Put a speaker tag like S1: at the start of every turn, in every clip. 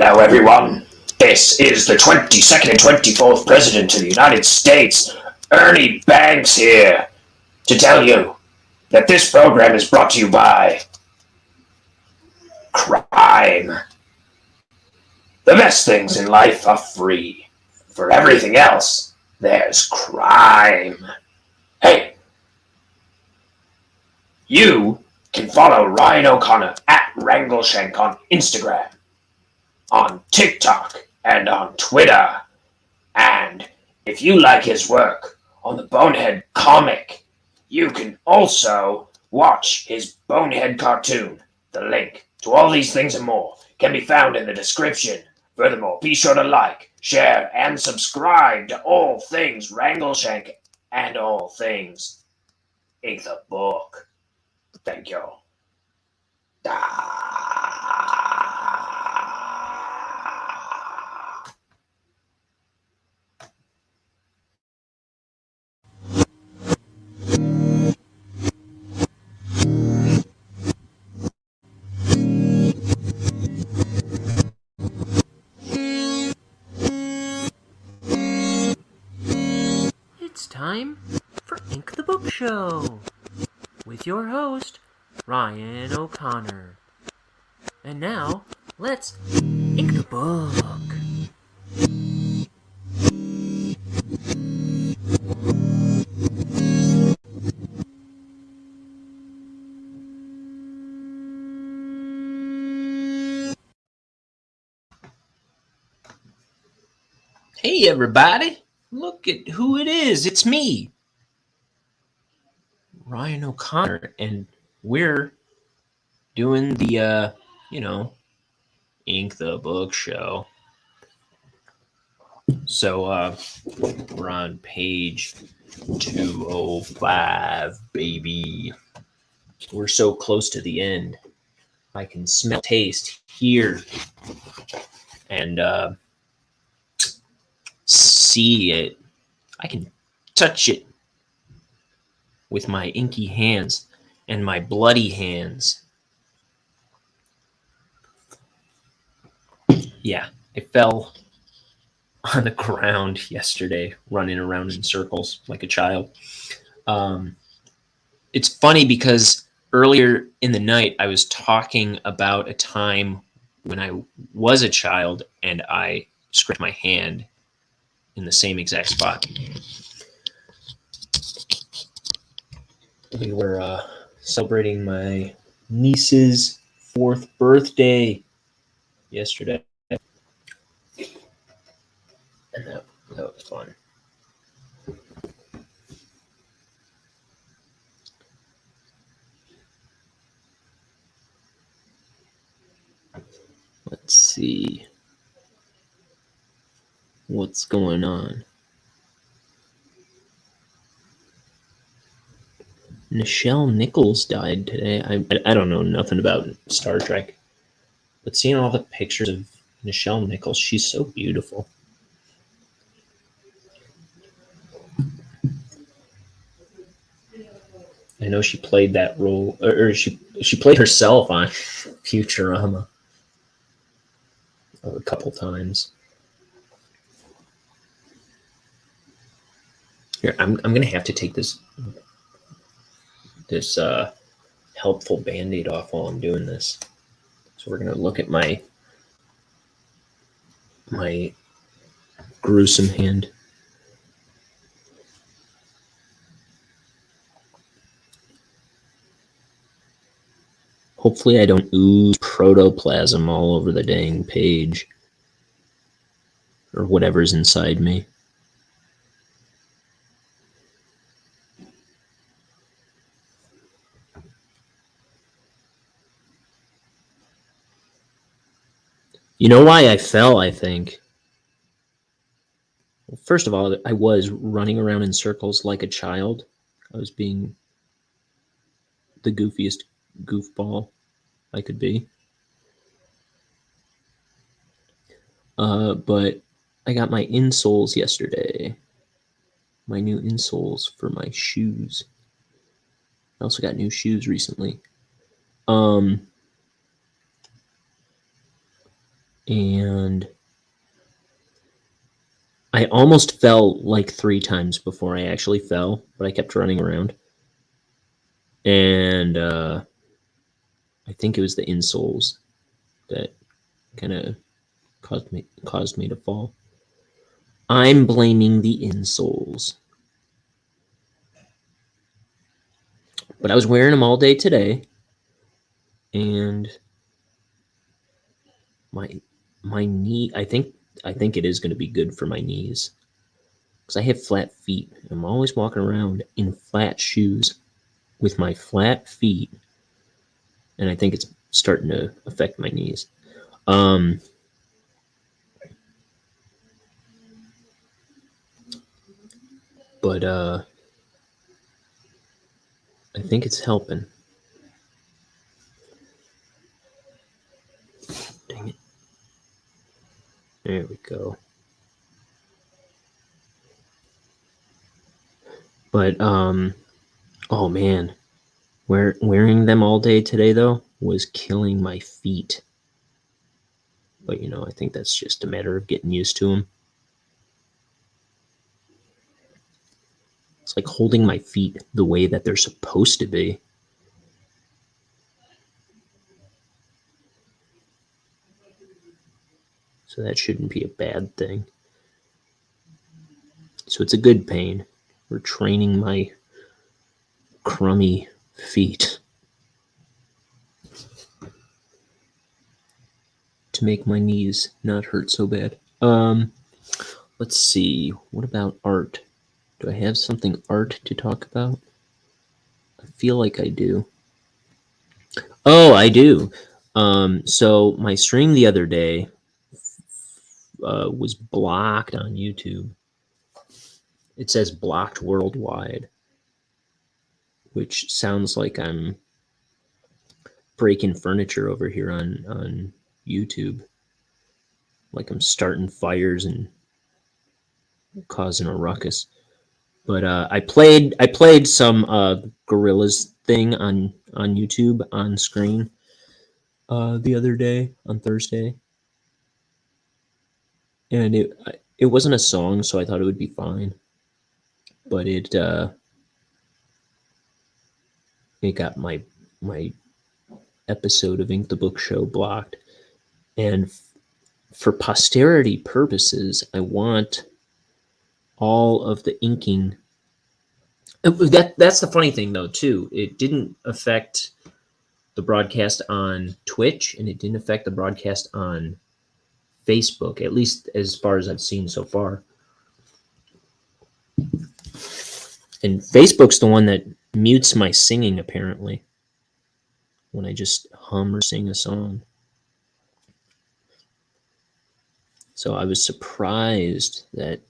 S1: Hello, everyone. This is the 22nd and 24th President of the United States, Ernie Banks, here to tell you that this program is brought to you by crime. The best things in life are free. For everything else, there's crime. Hey, you can follow Ryan O'Connor at Wrangleshank on Instagram, on TikTok, and on Twitter. And if you like his work on the Bonehead comic, you can also watch his Bonehead cartoon. The link to all these things and more can be found in the description. Furthermore, be sure to like, share, and subscribe to all things Wrangleshank and all things Ink the Book. Thank you.
S2: It's time for Ink the Book Show with your host, Ryan O'Connor. And now, let's ink the book.
S3: Hey everybody, look at who it is. It's me, Ryan O'Connor, and we're doing the, Ink the Book Show. So, we're on page 205, baby. We're so close to the end. I can smell, taste, hear, and, see it. I can touch it with my inky hands and my bloody hands. Yeah, I fell on the ground yesterday, running around in circles like a child. It's funny because earlier in the night, I was talking about a time when I was a child and I scraped my hand in the same exact spot. We were celebrating my niece's 4th birthday yesterday, and that was fun. Let's see what's going on. Nichelle Nichols died today. I don't know nothing about Star Trek, but seeing all the pictures of Nichelle Nichols, she's so beautiful. I know she played that role, or she played herself on Futurama a couple times. Here, I'm gonna have to take this helpful Band-Aid off while I'm doing this. So we're gonna look at my gruesome hand. Hopefully I don't ooze protoplasm all over the dang page or whatever's inside me. You know why I fell, I think? Well, first of all, I was running around in circles like a child. I was being the goofiest goofball I could be. But I got my insoles yesterday. My new insoles for my shoes. I also got new shoes recently. and I almost fell like 3 times before I actually fell, but I kept running around. And I think it was the insoles that kind of caused me to fall. I'm blaming the insoles. But I was wearing them all day today, and my knee. I think it is going to be good for my knees because I have flat feet. I'm always walking around in flat shoes with my flat feet, and I think it's starting to affect my knees. But I think it's helping. Dang it. There we go. But oh man, wearing them all day today though was killing my feet. But I think that's just a matter of getting used to them. It's like holding my feet the way that they're supposed to be. So that shouldn't be a bad thing. So it's a good pain. We're training my crummy feet to make my knees not hurt so bad. Let's see. What about art? Do I have something art to talk about? I feel like I do. Oh, I do. So my stream the other day was blocked on YouTube. It says blocked worldwide, which sounds like I'm breaking furniture over here on YouTube. Like I'm starting fires and causing a ruckus. But I played some Gorillas thing on YouTube on screen the other day on Thursday, and it wasn't a song, so I thought it would be fine. But it got my episode of Ink the Book Show blocked, and for posterity purposes, I want all of the inking. That's the funny thing, though, too. It didn't affect the broadcast on Twitch, and it didn't affect the broadcast on Facebook, at least as far as I've seen so far. And Facebook's the one that mutes my singing, apparently, when I just hum or sing a song. So I was surprised that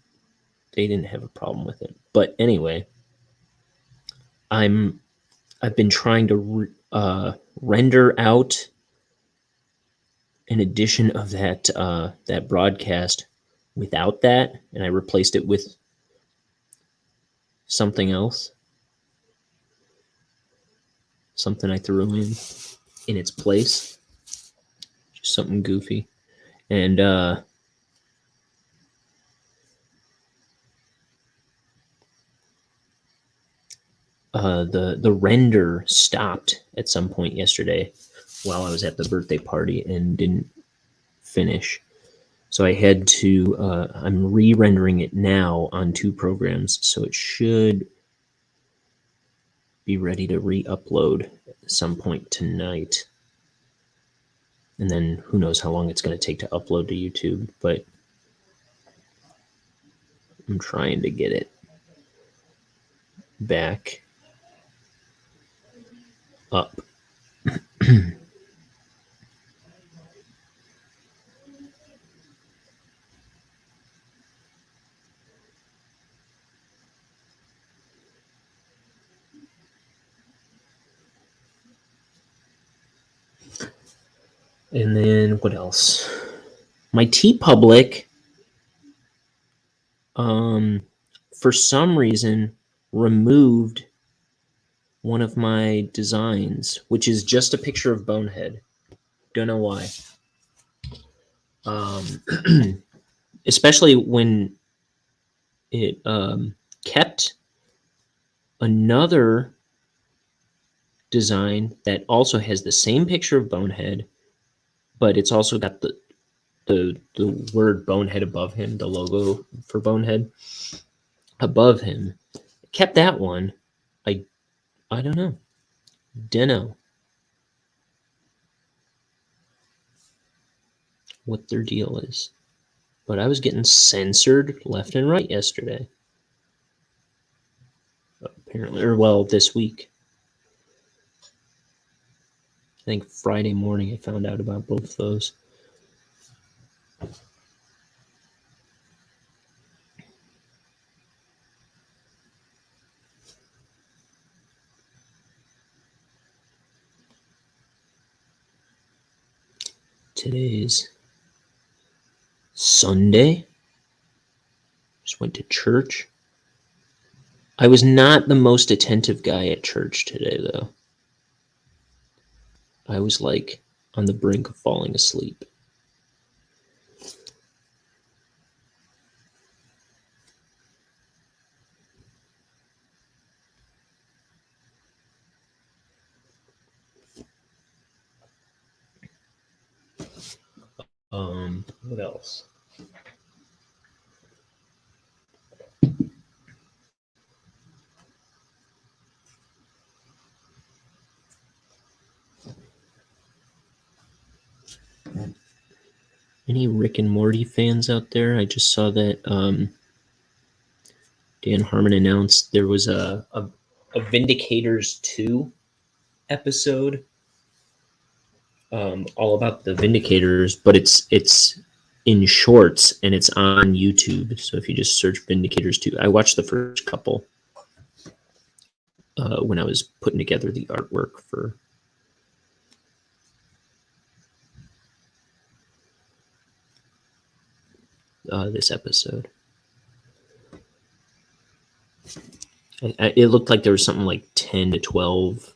S3: they didn't have a problem with it. But anyway, I've been trying to render out an edition of that broadcast without that, and I replaced it with something else, something I threw in its place, just something goofy, and the render stopped at some point yesterday while I was at the birthday party and didn't finish. So I had to, I'm re-rendering it now on 2 programs, so it should be ready to re-upload at some point tonight. And then who knows how long it's going to take to upload to YouTube, but I'm trying to get it back up. And then what else? My TeePublic, for some reason, removed one of my designs, which is just a picture of Bonehead. Don't know why. um, especially when it kept another design that also has the same picture of Bonehead, but it's also got the word Bonehead above him, the logo for Bonehead above him. Kept that one. I I don't know. Dunno what their deal is. But I was getting censored left and right yesterday. Apparently, or well, this week. I think Friday morning I found out about both those. Today's Sunday. Just went to church. I was not the most attentive guy at church today, though. I was like on the brink of falling asleep. What else? Any Rick and Morty fans out there? I just saw that Dan Harmon announced there was a Vindicators 2 episode, all about the Vindicators, but it's in shorts and it's on YouTube. So if you just search Vindicators 2, I watched the first couple when I was putting together the artwork for this episode. It looked like there was something like 10 to 12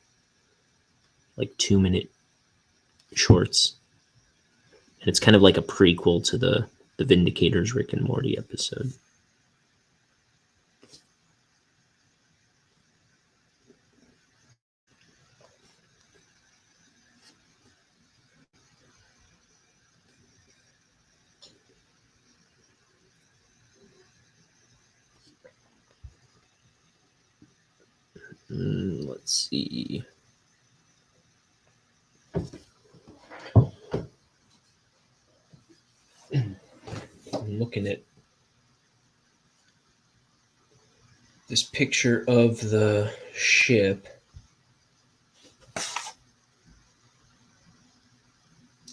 S3: like 2-minute shorts, and it's kind of like a prequel to the Vindicators Rick and Morty episode. Let's see. I'm looking at this picture of the ship.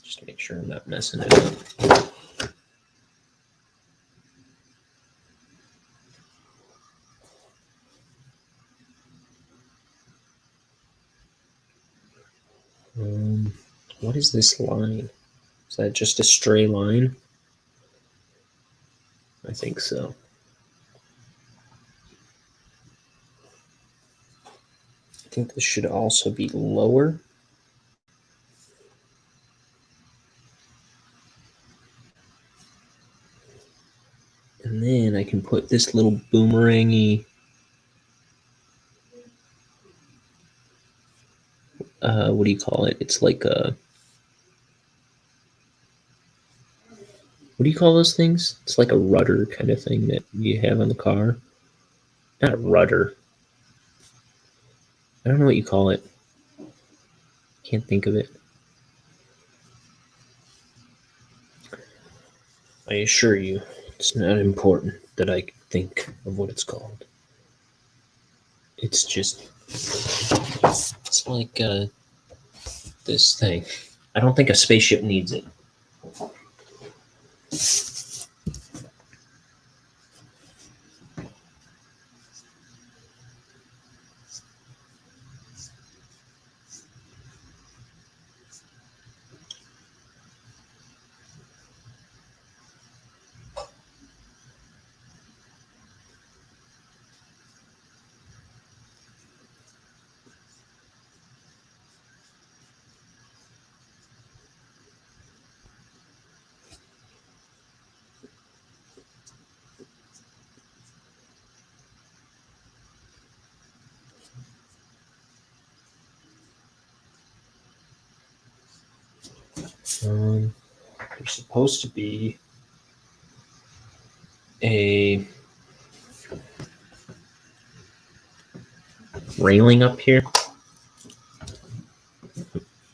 S3: Just to make sure I'm not messing it up. What is this line? Is that just a stray line? I think so. I think this should also be lower. And then I can put this little boomerangy what do you call it? It's like a, what do you call those things? It's like a rudder kind of thing that you have on the car. Not a rudder. I don't know what you call it. Can't think of it. I assure you, it's not important that I think of what it's called. It's just, it's like this thing. I don't think a spaceship needs it. There's supposed to be a railing up here.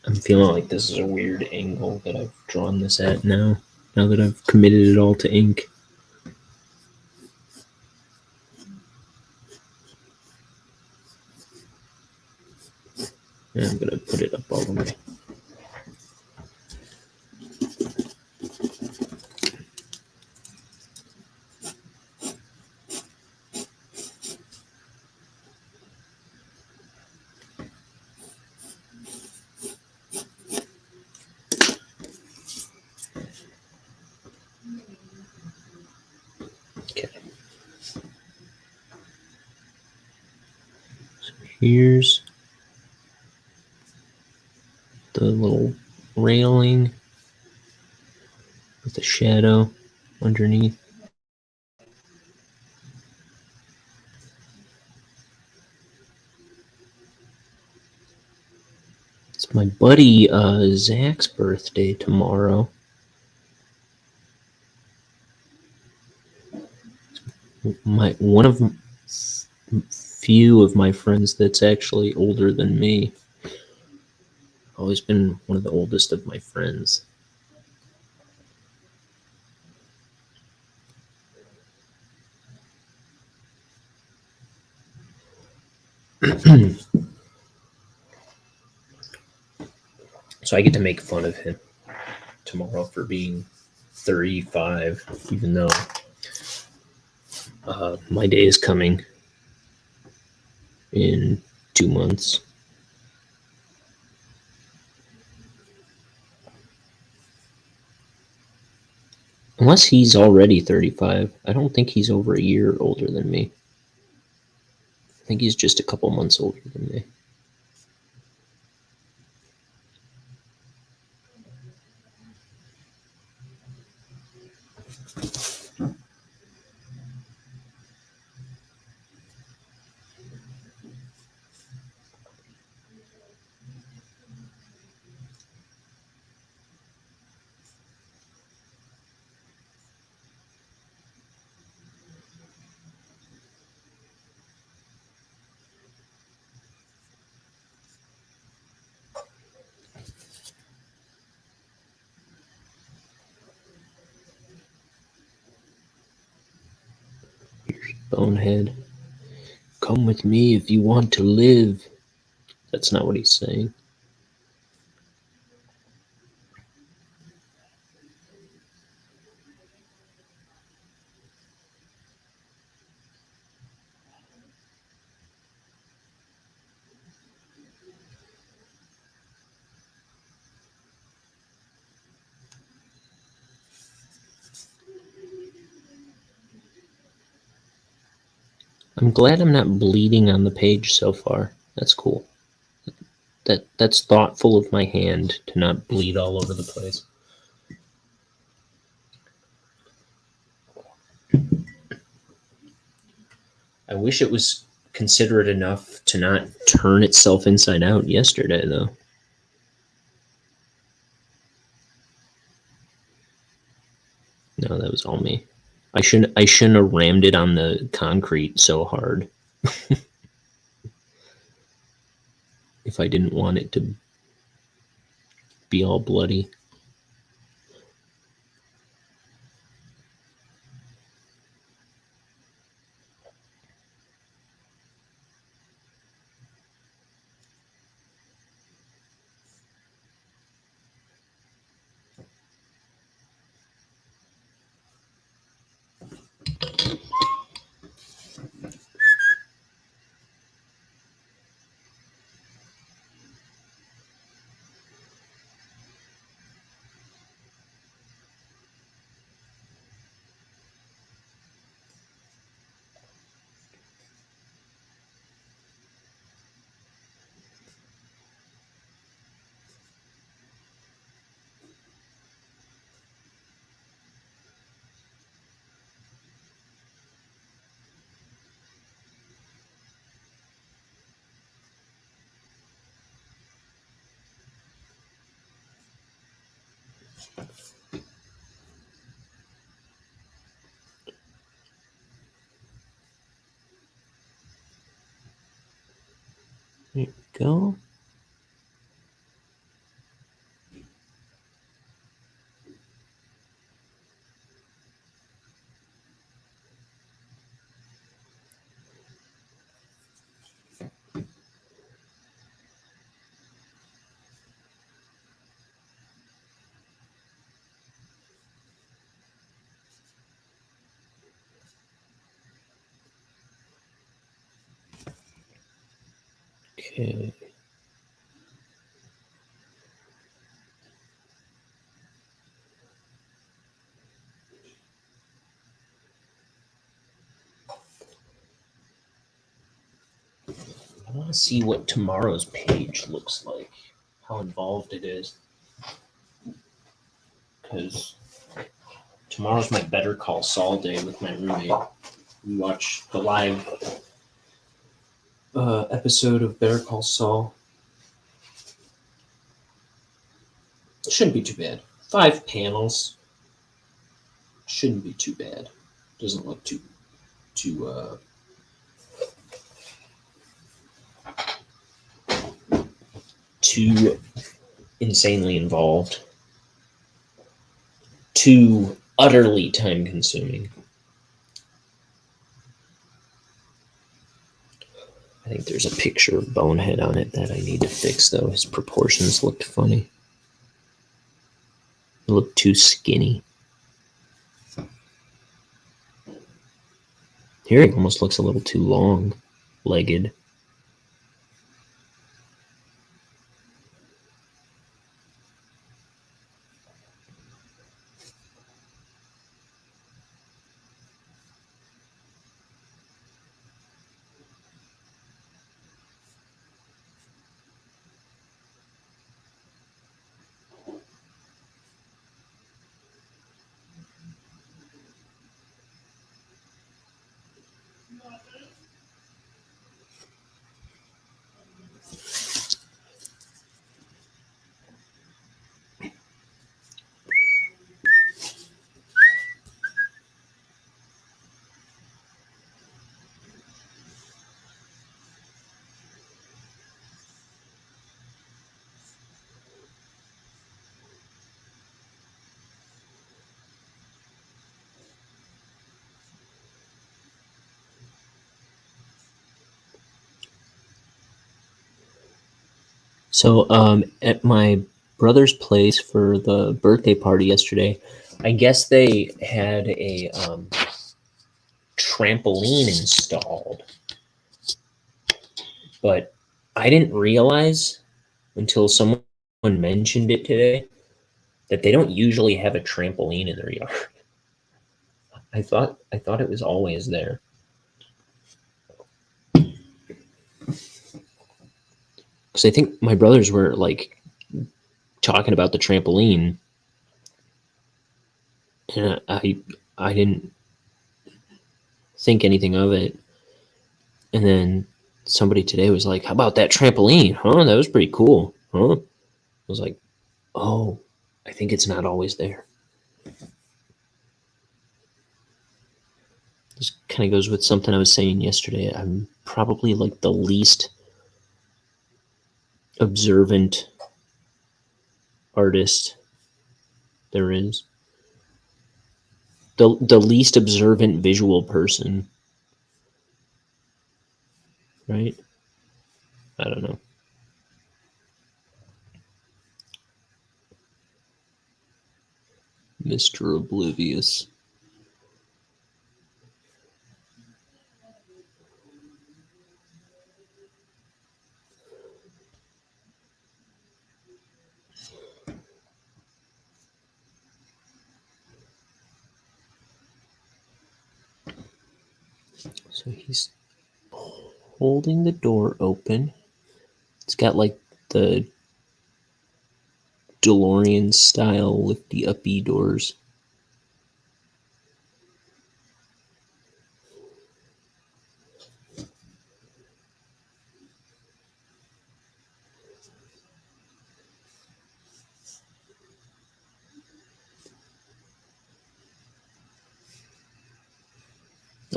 S3: I'm feeling like this is a weird angle that I've drawn this at now that I've committed it all to ink. And I'm going to put it up all the way. Okay. So here's the little railing with the shadow underneath. It's my buddy Zach's birthday tomorrow. One of few of my friends that's actually older than me. Always been one of the oldest of my friends. So I get to make fun of him tomorrow for being 35, even though my day is coming in 2 months. Unless he's already 35. I don't think he's over a year older than me. I think he's just a couple months older than me. Bonehead. Come with me if you want to live. That's not what he's saying. I'm glad I'm not bleeding on the page so far. That's cool. That's thoughtful of my hand to not bleed all over the place. I wish it was considerate enough to not turn itself inside out yesterday, though. No, that was all me. I shouldn't have rammed it on the concrete so hard. If I didn't want it to be all bloody. There you go. Okay. I want to see what tomorrow's page looks like, how involved it is. Because tomorrow's my Better Call Saul day with my roommate. We watch the live episode of Better Call Saul. It shouldn't be too bad. 5 panels. Shouldn't be too bad. Doesn't look too too insanely involved. Too utterly time consuming. I think there's a picture of Bonehead on it that I need to fix, though. His proportions looked funny. He looked too skinny. Here he almost looks a little too long-legged. So, at my brother's place for the birthday party yesterday, I guess they had a trampoline installed, but I didn't realize until someone mentioned it today that they don't usually have a trampoline in their yard. I thought it was always there. Because I think my brothers were like talking about the trampoline, and I didn't think anything of it. And then somebody today was like, "How about that trampoline? Huh? That was pretty cool, huh?" I was like, "Oh, I think it's not always there." This kind of goes with something I was saying yesterday. I'm probably like the least observant artist there is. The least observant visual person, right? I don't know. Mr. Oblivious. So he's holding the door open. It's got like the DeLorean style lifty uppy doors.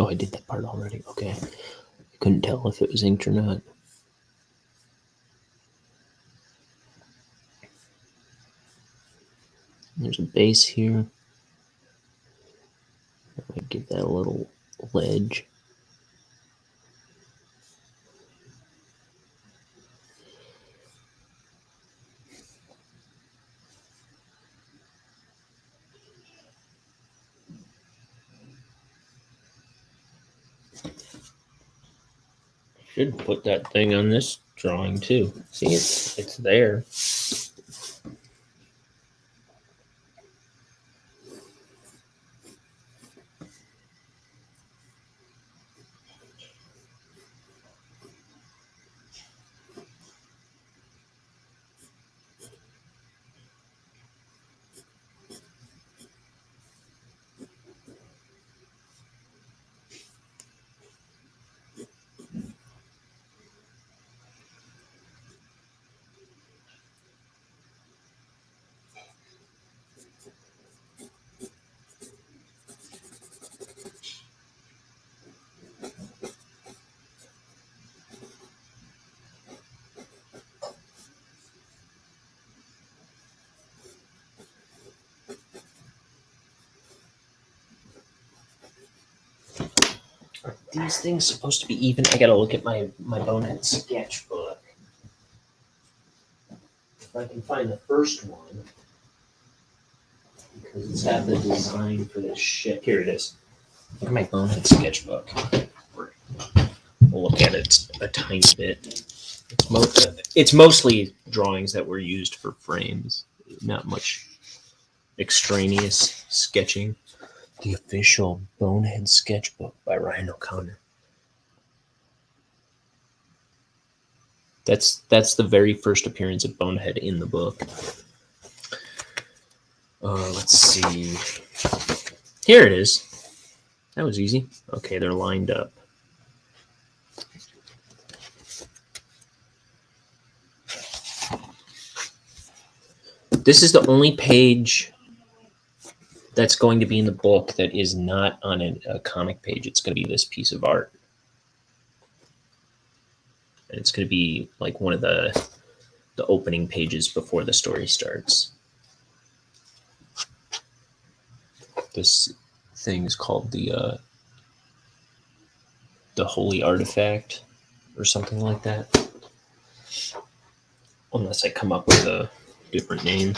S3: Oh, I did that part already. Okay. I couldn't tell if it was inked or not. There's a base here. I give that a little ledge. Should put that thing on this drawing too. See, it's there. Are these things supposed to be even? I gotta look at my Bonehead sketchbook. If I can find the first one, because it's got the design for this ship. Here it is. Look at my Bonehead sketchbook. We'll look at it a tiny bit. It's mostly drawings that were used for frames. Not much extraneous sketching. The official Bonehead sketchbook by Ryan O'Connor. That's the very first appearance of Bonehead in the book. Let's see. Here it is. That was easy. Okay, they're lined up. This is the only page that's going to be in the book that is not on a comic page. It's going to be this piece of art. And it's going to be like one of the opening pages before the story starts. This thing is called the Holy Artifact or something like that. Unless I come up with a different name.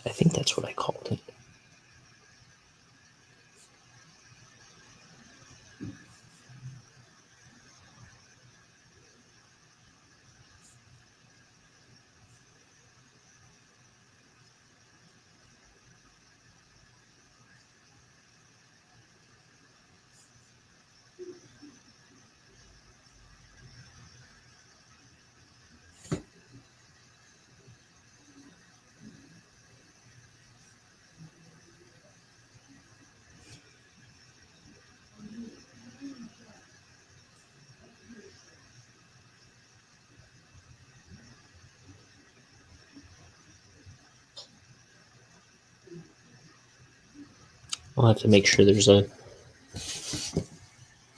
S3: I think that's what I called it. I'll have to make sure there's a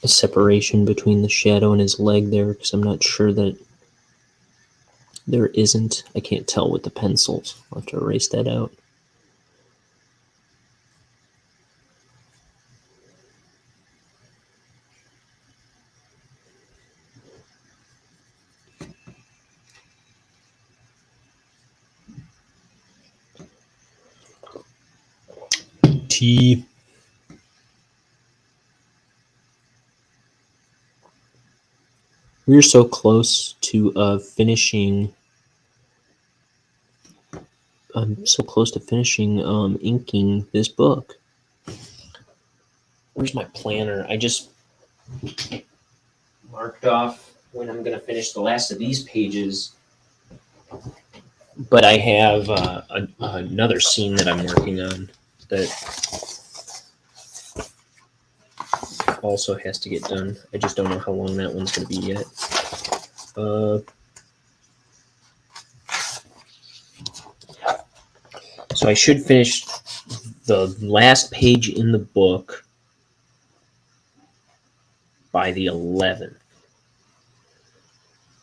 S3: separation between the shadow and his leg there, because I'm not sure that there isn't. I can't tell with the pencils. I'll have to erase that out. Tea. We're so close to finishing I'm so close to finishing inking this book. Where's my planner? I just marked off when I'm going to finish the last of these pages. But I have another scene that I'm working on that also has to get done. I just don't know how long that one's going to be yet. So I should finish the last page in the book by the 11th.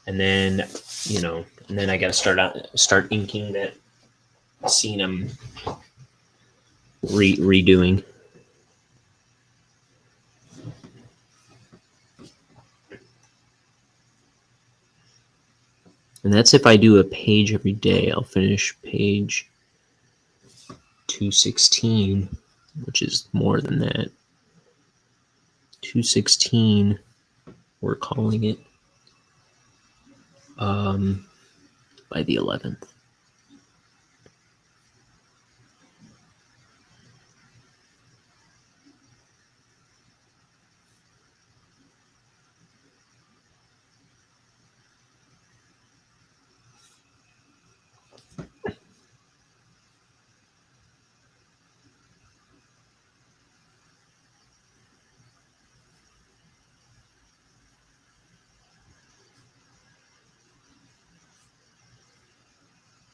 S3: And then, and then I got to start inking that scene I'm redoing. And that's if I do a page every day. I'll finish page 216, which is more than that. 216, we're calling it, by the 11th.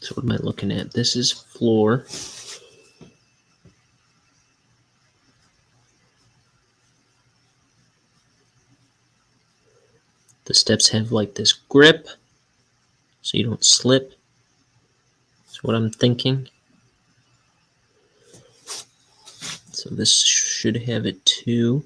S3: So what am I looking at? This is floor. The steps have like this grip so you don't slip. That's what I'm thinking. So this should have it too.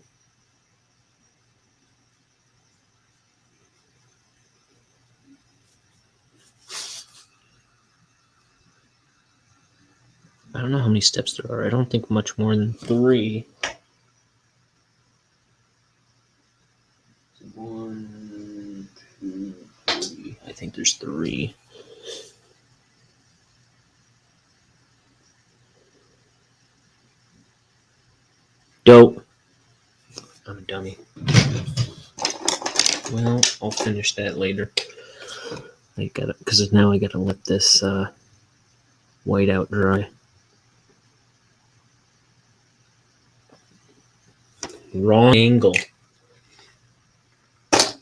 S3: I don't know how many steps there are. I don't think much more than 3. 1, 2, 3. I think there's 3. Dope. I'm a dummy. Well, I'll finish that later. Because now I gotta let this white out dry. Wrong angle.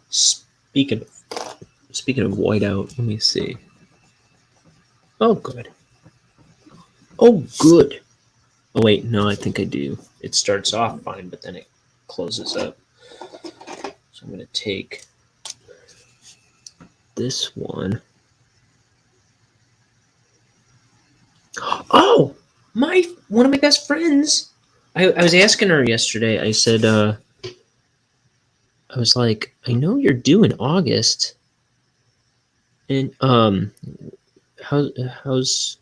S3: Speaking of whiteout, let me see. Oh, good. Oh, good. Oh, wait, no, I think I do. It starts off fine, but then it closes up. So I'm going to take this one. Oh, one of my best friends. I was asking her yesterday. I said, I was like, I know you're due in August. And how's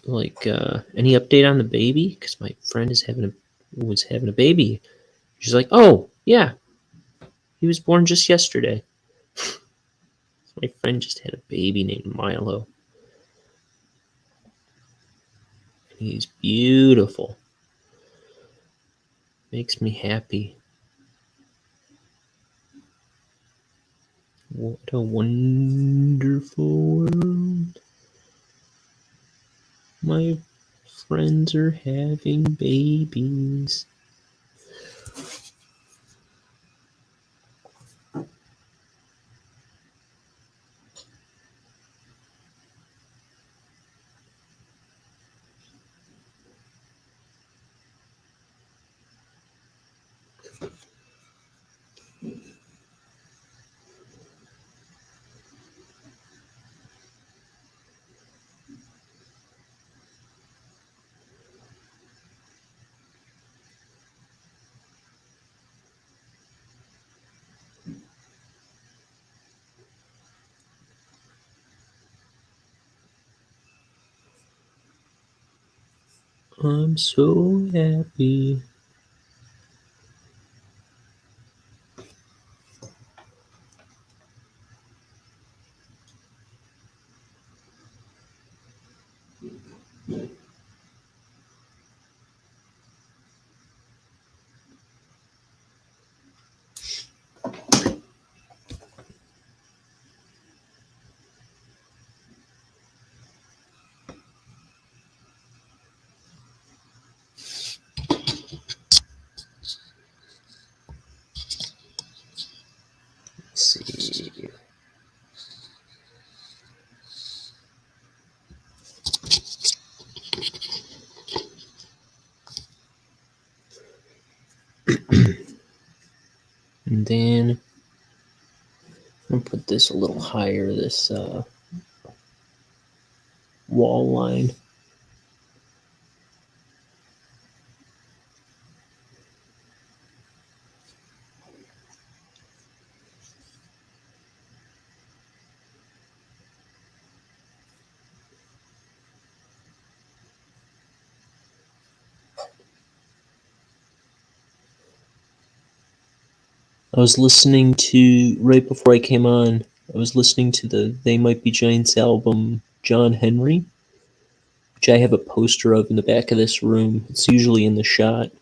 S3: like any update on the baby? Because my friend was having a baby. She's like, oh yeah, he was born just yesterday. My friend just had a baby named Milo. He's beautiful. Makes me happy. What a wonderful world. My friends are having babies. I'm so happy. And then I'm gonna put this a little higher, this wall line. I was listening to, right before I came on, I was listening to the They Might Be Giants album, John Henry, which I have a poster of in the back of this room. It's usually in the shot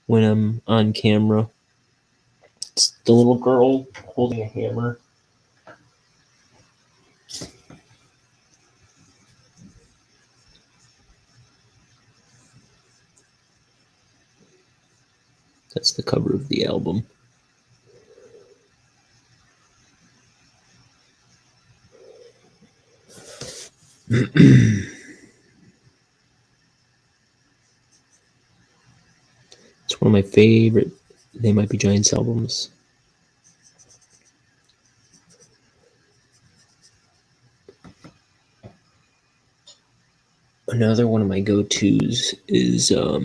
S3: when I'm on camera. It's the little girl holding a hammer. That's the cover of the album. It's one of my favorite They Might Be Giants albums. Another one of my go-tos is I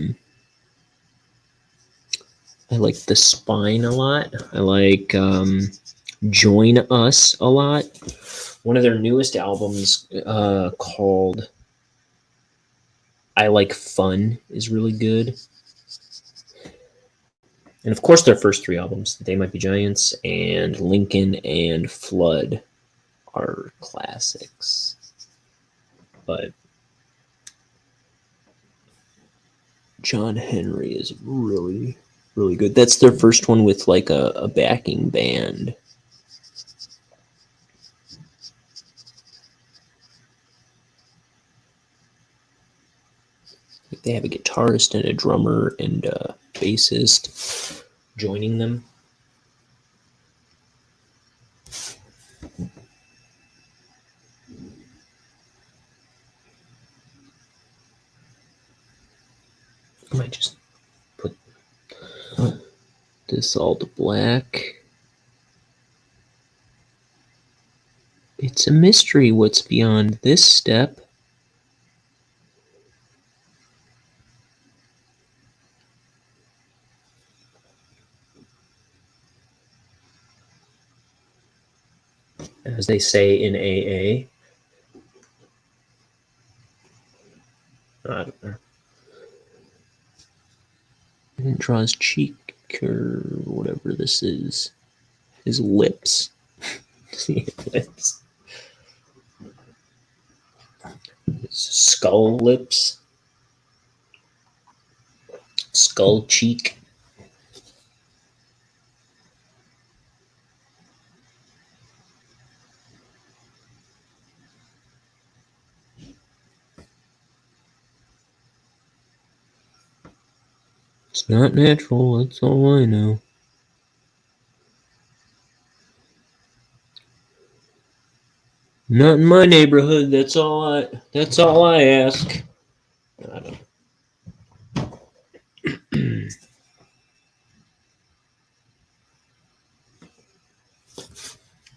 S3: like The Spine a lot. I like Join Us a lot. One of their newest albums called I Like Fun is really good. And of course their first three albums, They Might Be Giants and Lincoln and Flood, are classics. But John Henry is really, really good. That's their first one with like a backing band. They have a guitarist and a drummer and a bassist joining them. I might just put this all to black. It's a mystery what's beyond this step. As they say in AA. I don't know. I didn't draw his cheek or whatever this is. His lips. See his lips. His skull lips. Skull cheek. It's not natural, that's all I know. Not in my neighborhood, that's all I ask. I don't know.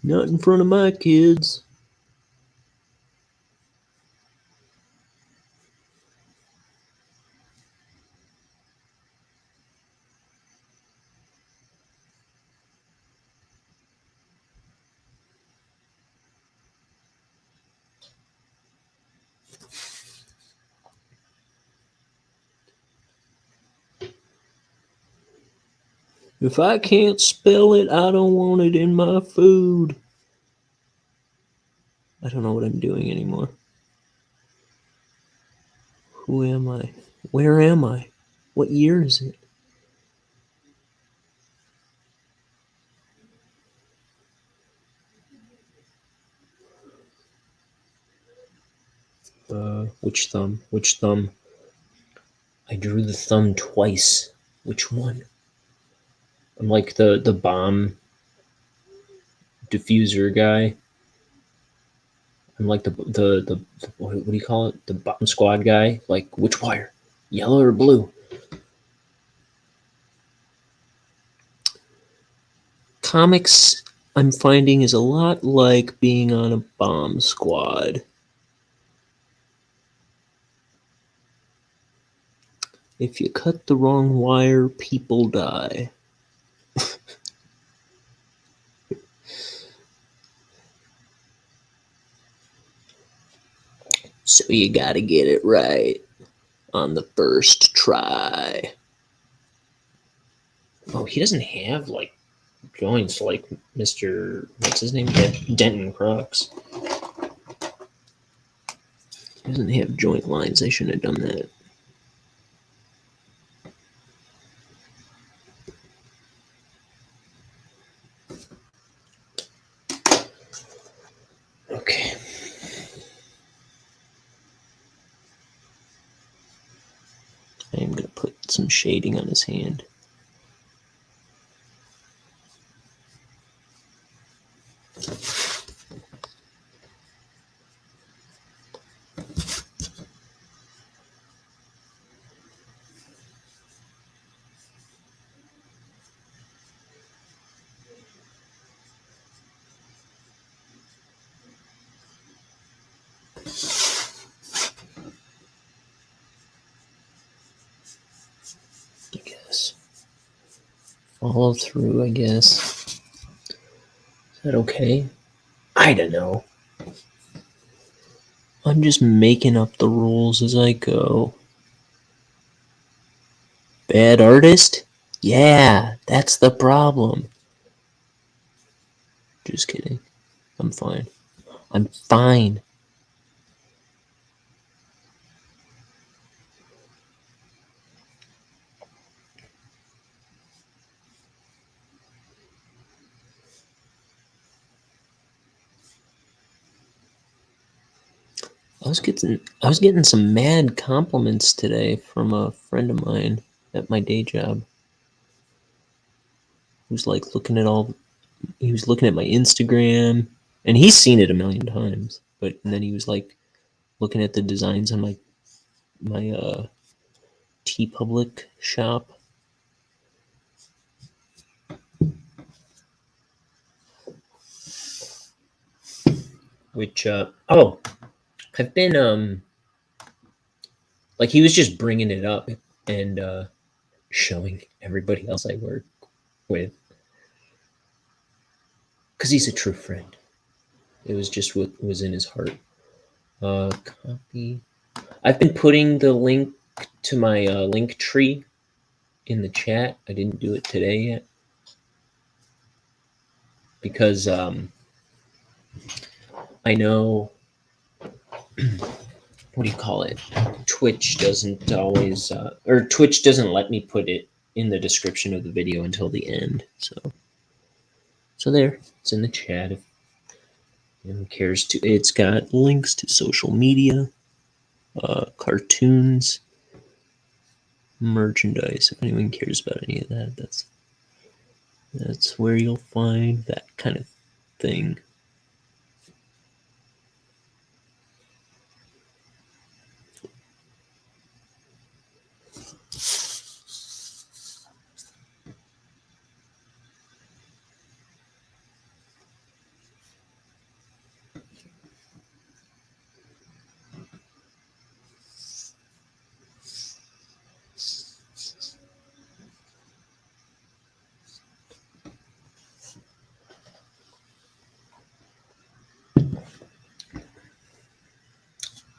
S3: Not in front of my kids. If I can't spell it, I don't want it in my food. I don't know what I'm doing anymore. Who am I? Where am I? What year is it? Which thumb? Which thumb? I drew the thumb twice. Which one? I'm like the bomb diffuser guy. I'm like the what do you call it? The bomb squad guy. Like which wire? Yellow or blue? Comics, I'm finding, is a lot like being on a bomb squad. If you cut the wrong wire, people die. So you gotta get it right on the first try. Oh, he doesn't have, like, joints like Mr. What's his name? Denton Crooks. He doesn't have joint lines. I shouldn't have done that. Okay. I am going to put some shading on his hand. I guess. Follow through, I guess. Is that okay? I don't know. I'm just making up the rules as I go. Bad artist? Yeah, that's the problem. Just kidding. I'm fine. I'm fine. I was getting some mad compliments today from a friend of mine at my day job. He was like he was looking at my Instagram, and he's seen it a million times. And then he was like looking at the designs on my T Public shop. Which I've been like, he was just bringing it up and showing everybody else I work with, because he's a true friend. It was just what was in his heart. Copy. I've been putting the link to my link tree in the chat. I didn't do it today yet because I know what do you call it? Twitch doesn't always, or Twitch doesn't let me put it in the description of the video until the end. So there, it's in the chat if anyone cares to. It's got links to social media, cartoons, merchandise. If anyone cares about any of that, that's where you'll find that kind of thing.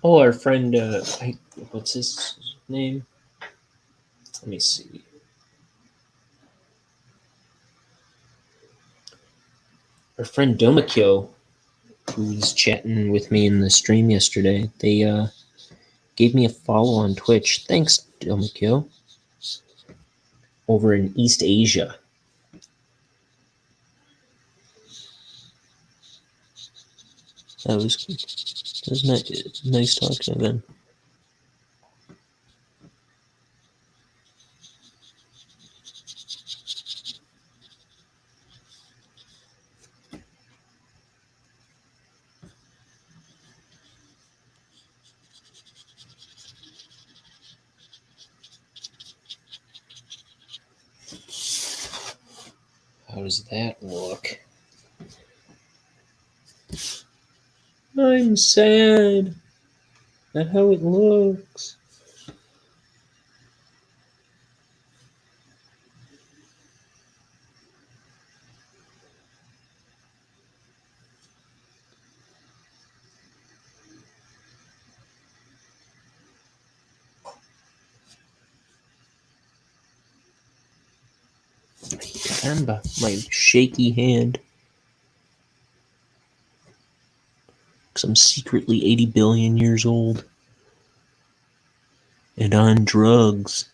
S3: Oh, our friend, what's his name? Let me see. Our friend Domakyo, who was chatting with me in the stream yesterday, they gave me a follow on Twitch. Thanks, Domakyo. Over in East Asia. That was nice talking to them. How does that look? I'm sad. That's how it looks. Remember my shaky hand. Because I'm secretly 80 billion years old. And on drugs.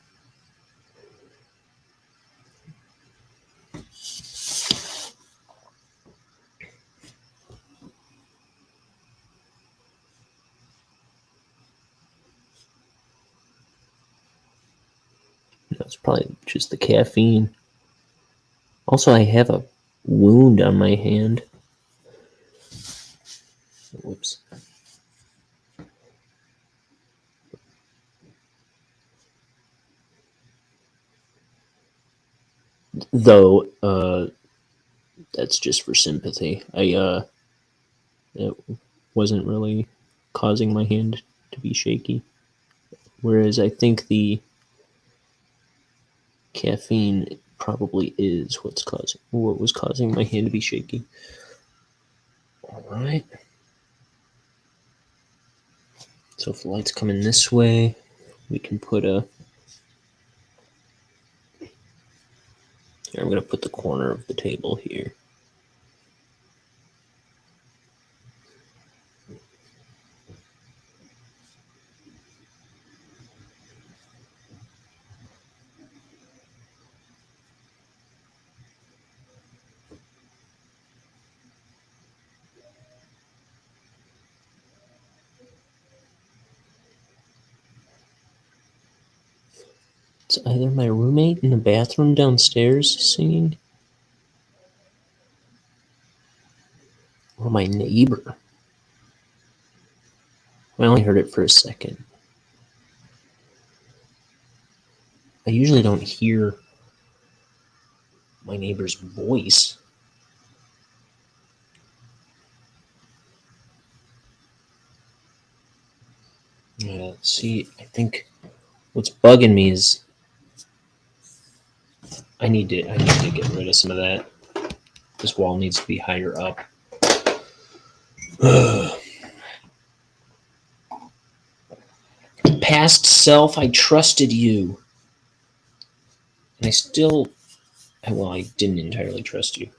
S3: That's probably just the caffeine. Also, I have a wound on my hand. Whoops. Though, that's just for sympathy. It wasn't really causing my hand to be shaky. Whereas I think the caffeine probably is what was causing my hand to be shaky. All right. So if the light's coming this way, we can put a. Here, I'm going to put the corner of the table here. It's either my roommate in the bathroom downstairs singing, or my neighbor. I only heard it for a second. I usually don't hear my neighbor's voice. Yeah, see, I think what's bugging me is I need to get rid of some of that. This wall needs to be higher up. Past self, I trusted you. And I still, well, I didn't entirely trust you.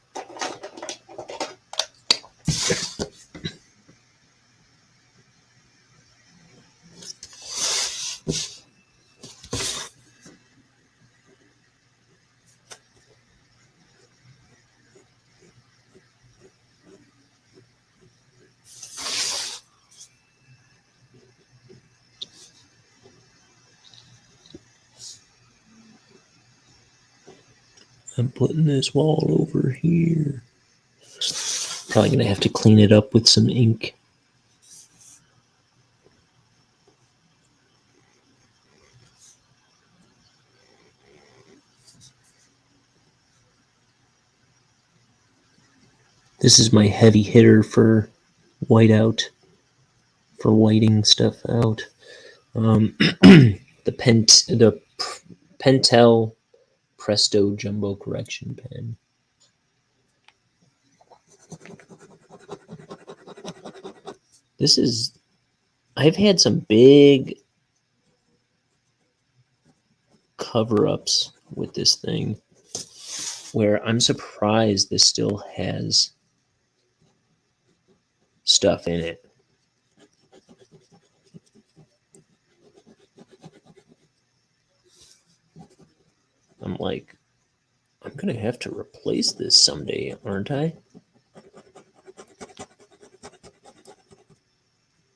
S3: I'm putting this wall over here. Probably going to have to clean it up with some ink. This is my heavy hitter for whiteout, for whiting stuff out. The Pentel Presto Jumbo Correction Pen. I've had some big cover-ups with this thing where I'm surprised this still has stuff in it. I'm like, I'm going to have to replace this someday, aren't I?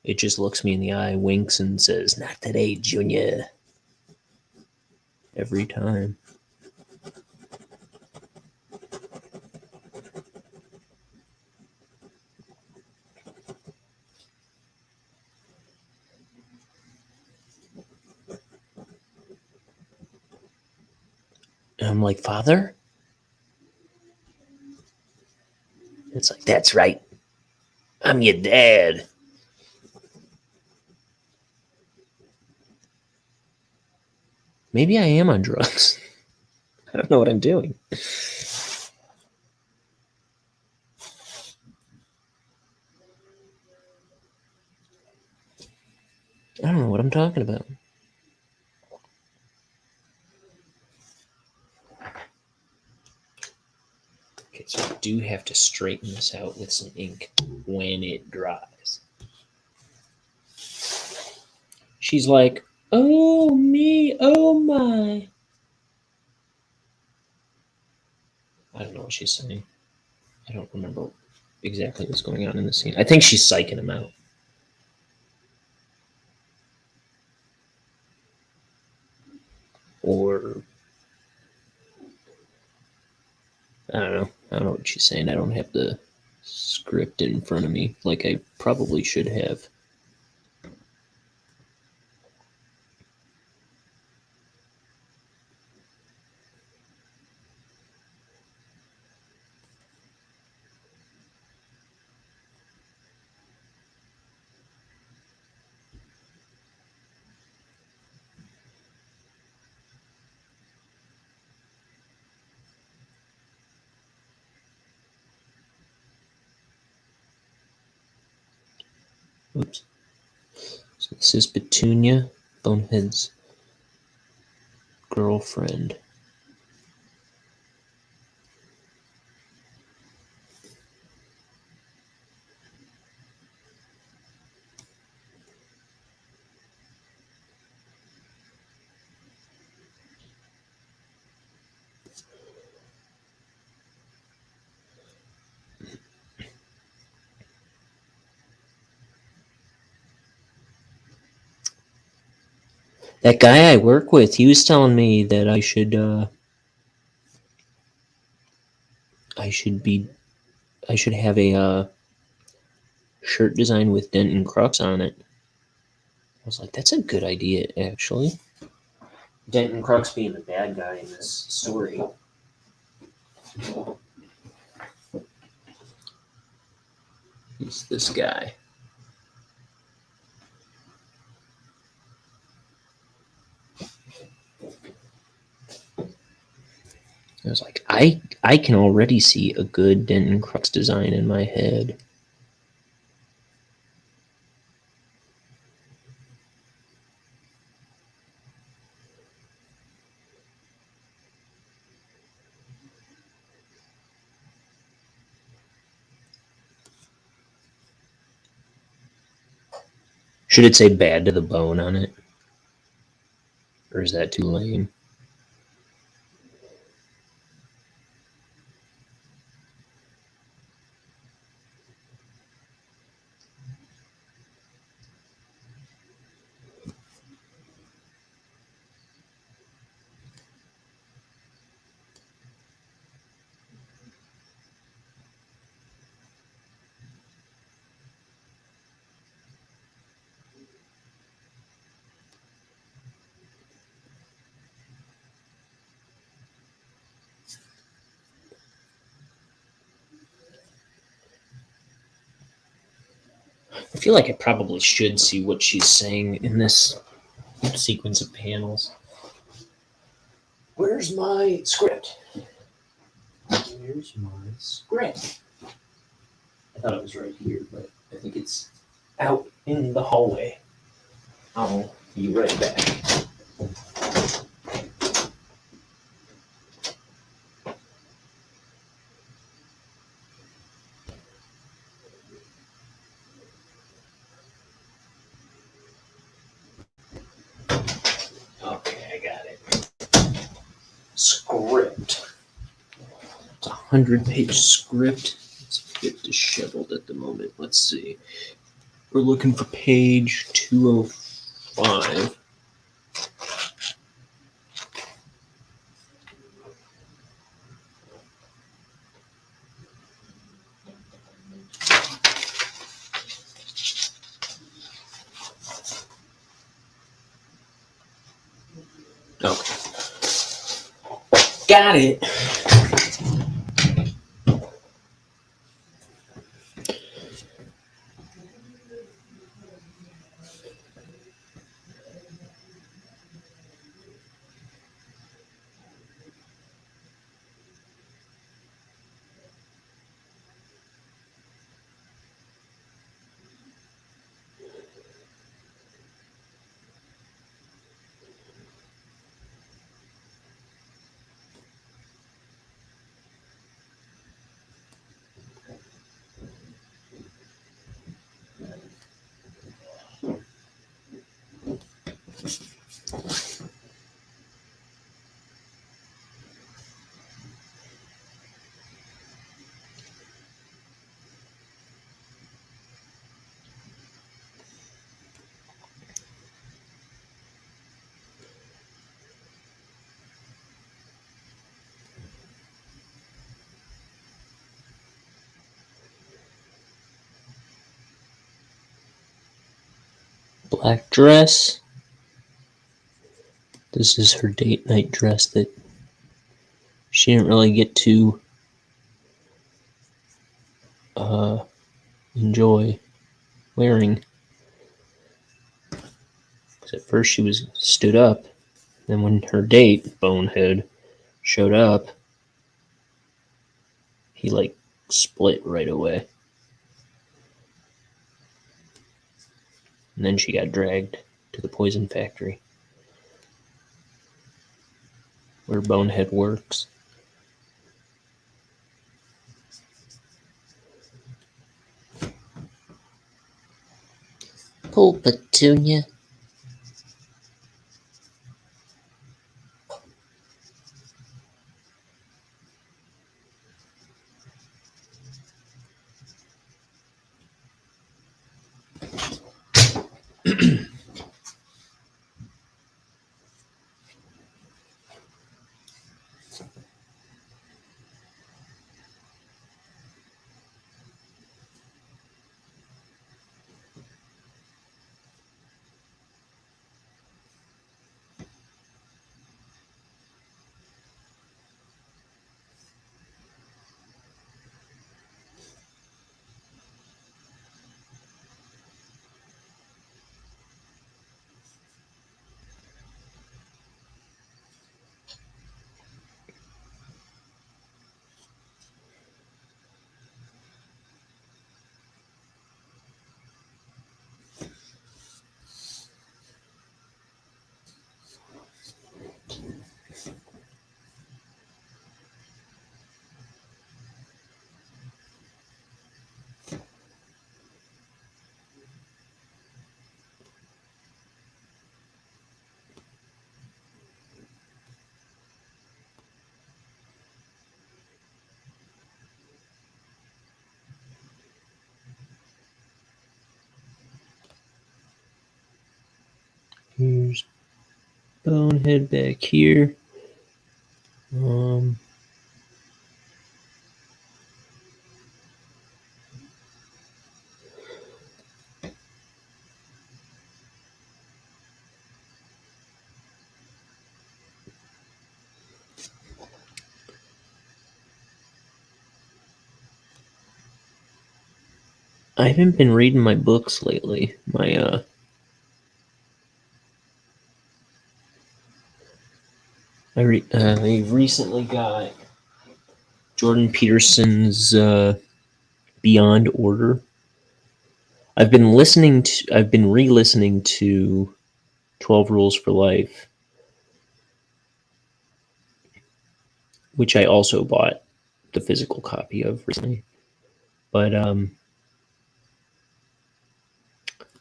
S3: It just looks me in the eye, winks, and says, "Not today, Junior." Every time. And I'm like, "Father, It's like, that's right. I'm your dad. Maybe I am on drugs. I don't know what I'm doing. I don't know what I'm talking about. Okay, so I do have to straighten this out with some ink when it dries. She's like, oh me, oh my. I don't know what she's saying. I don't remember exactly what's going on in the scene. I think she's psyching him out. Or I don't know. I don't know what she's saying. I don't have the script in front of me like I probably should have. Oops. So this is Petunia, Bonehead's girlfriend. That guy I work with, he was telling me that I should have a shirt design with Denton Crux on it. I was like, that's a good idea, actually. Denton Crux being the bad guy in this story. He's this guy. I was like, I can already see a good Denton Crux design in my head. Should it say bad to the bone on it? Or is that too lame? I feel like I probably should see what she's saying in this sequence of panels. Where's my script? Where's my script? I thought it was right here, but I think it's out in the hallway. I'll be right back. Okay, I got it. Script. It's a 100-page script. It's a bit disheveled at the moment. Let's see. We're looking for page 205. Okay. Got it. black dress. This is her date night dress that she didn't really get to enjoy wearing. Because at first she was stood up, then when her date, Bonehead, showed up, he like split right away. And then she got dragged to the poison factory where Bonehead works. Pull Petunia. Here's Bonehead back here. I haven't been reading my books lately. I recently got Jordan Peterson's Beyond Order. I've been re-listening to 12 Rules for Life, which I also bought the physical copy of recently. But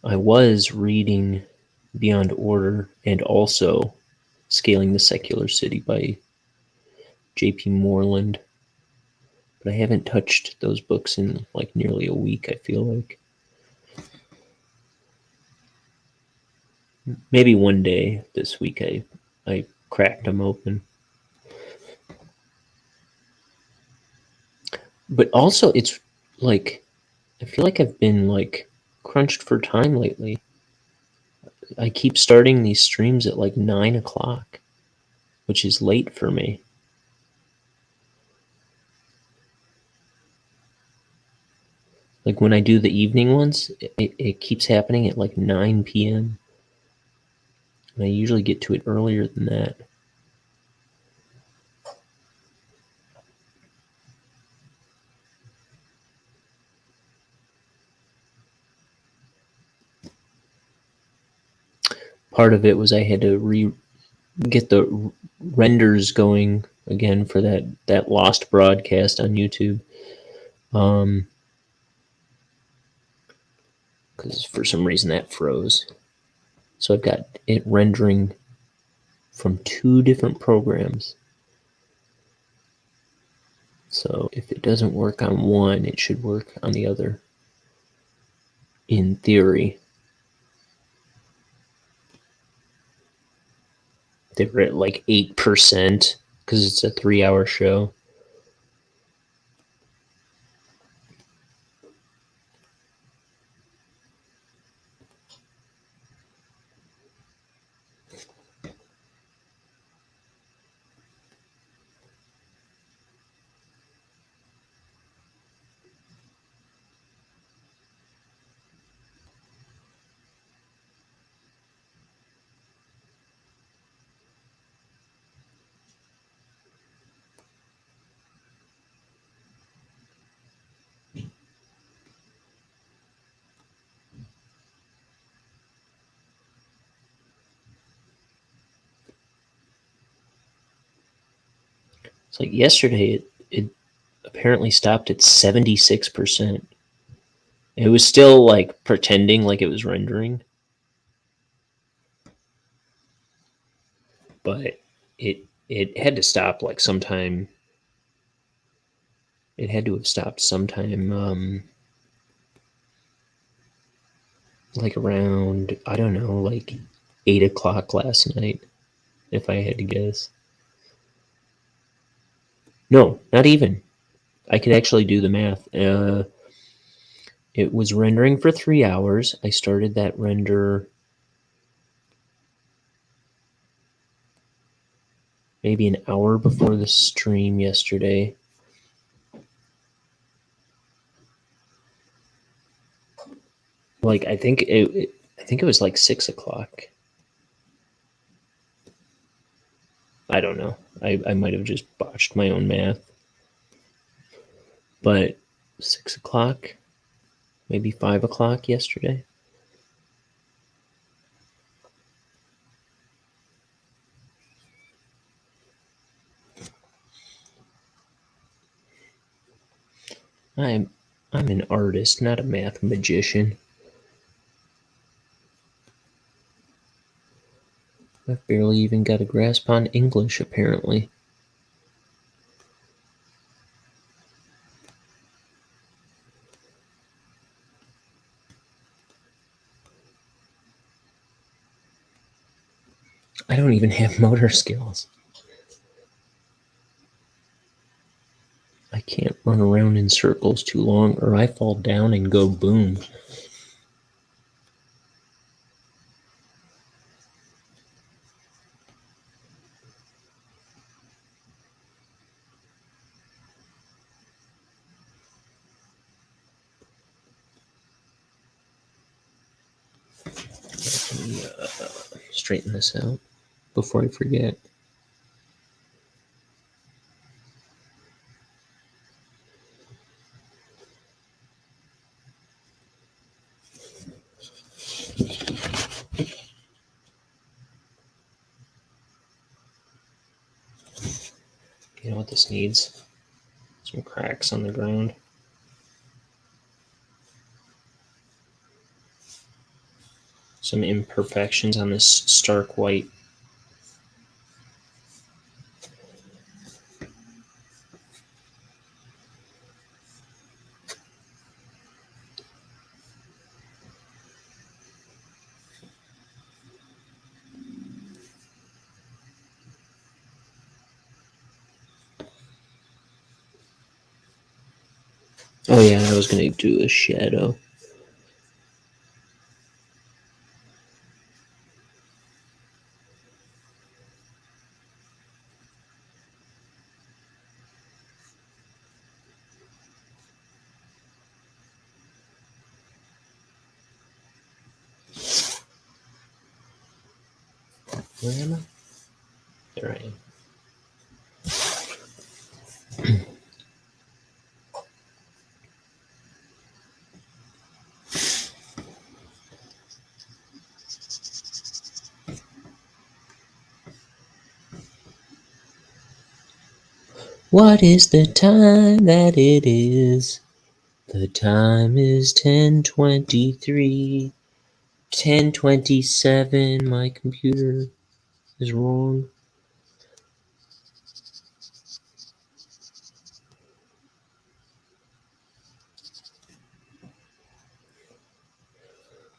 S3: I was reading Beyond Order and also Scaling the Secular City by J.P. Moreland. But I haven't touched those books in like nearly a week, I feel like. Maybe one day this week I cracked them open. But also it's like I feel like I've been like crunched for time lately. I keep starting these streams at like 9 o'clock, which is late for me. Like when I do the evening ones, it keeps happening at like 9 p.m. And I usually get to it earlier than that. Part of it was I had to get the renders going again for that lost broadcast on YouTube. Because for some reason that froze. So I've got it rendering from 2 different programs. So if it doesn't work on one, it should work on the other, in theory. They were at like 8% because it's a 3-hour show. It's like yesterday it apparently stopped at 76%. It was still like pretending like it was rendering, but it had to stop like sometime. It had to have stopped sometime like around, I don't know, like 8 o'clock last night, if I had to guess. No, not even. I could actually do the math. It was rendering for 3 hours. I started that render maybe an hour before the stream yesterday. Like I think it was like 6 o'clock. I don't know. I might have just botched my own math. But 6 o'clock, maybe 5 o'clock yesterday. I'm an artist, not a math magician. I've barely even got a grasp on English, apparently. I don't even have motor skills. I can't run around in circles too long or I fall down and go boom. Let me straighten this out before I forget. You know what this needs? Some cracks on the ground. Some imperfections on this stark white. Oh yeah, I was gonna do a shadow. Where am I? There I am. What is the time that it is? The time is 10:23. 10:27. My computer is wrong.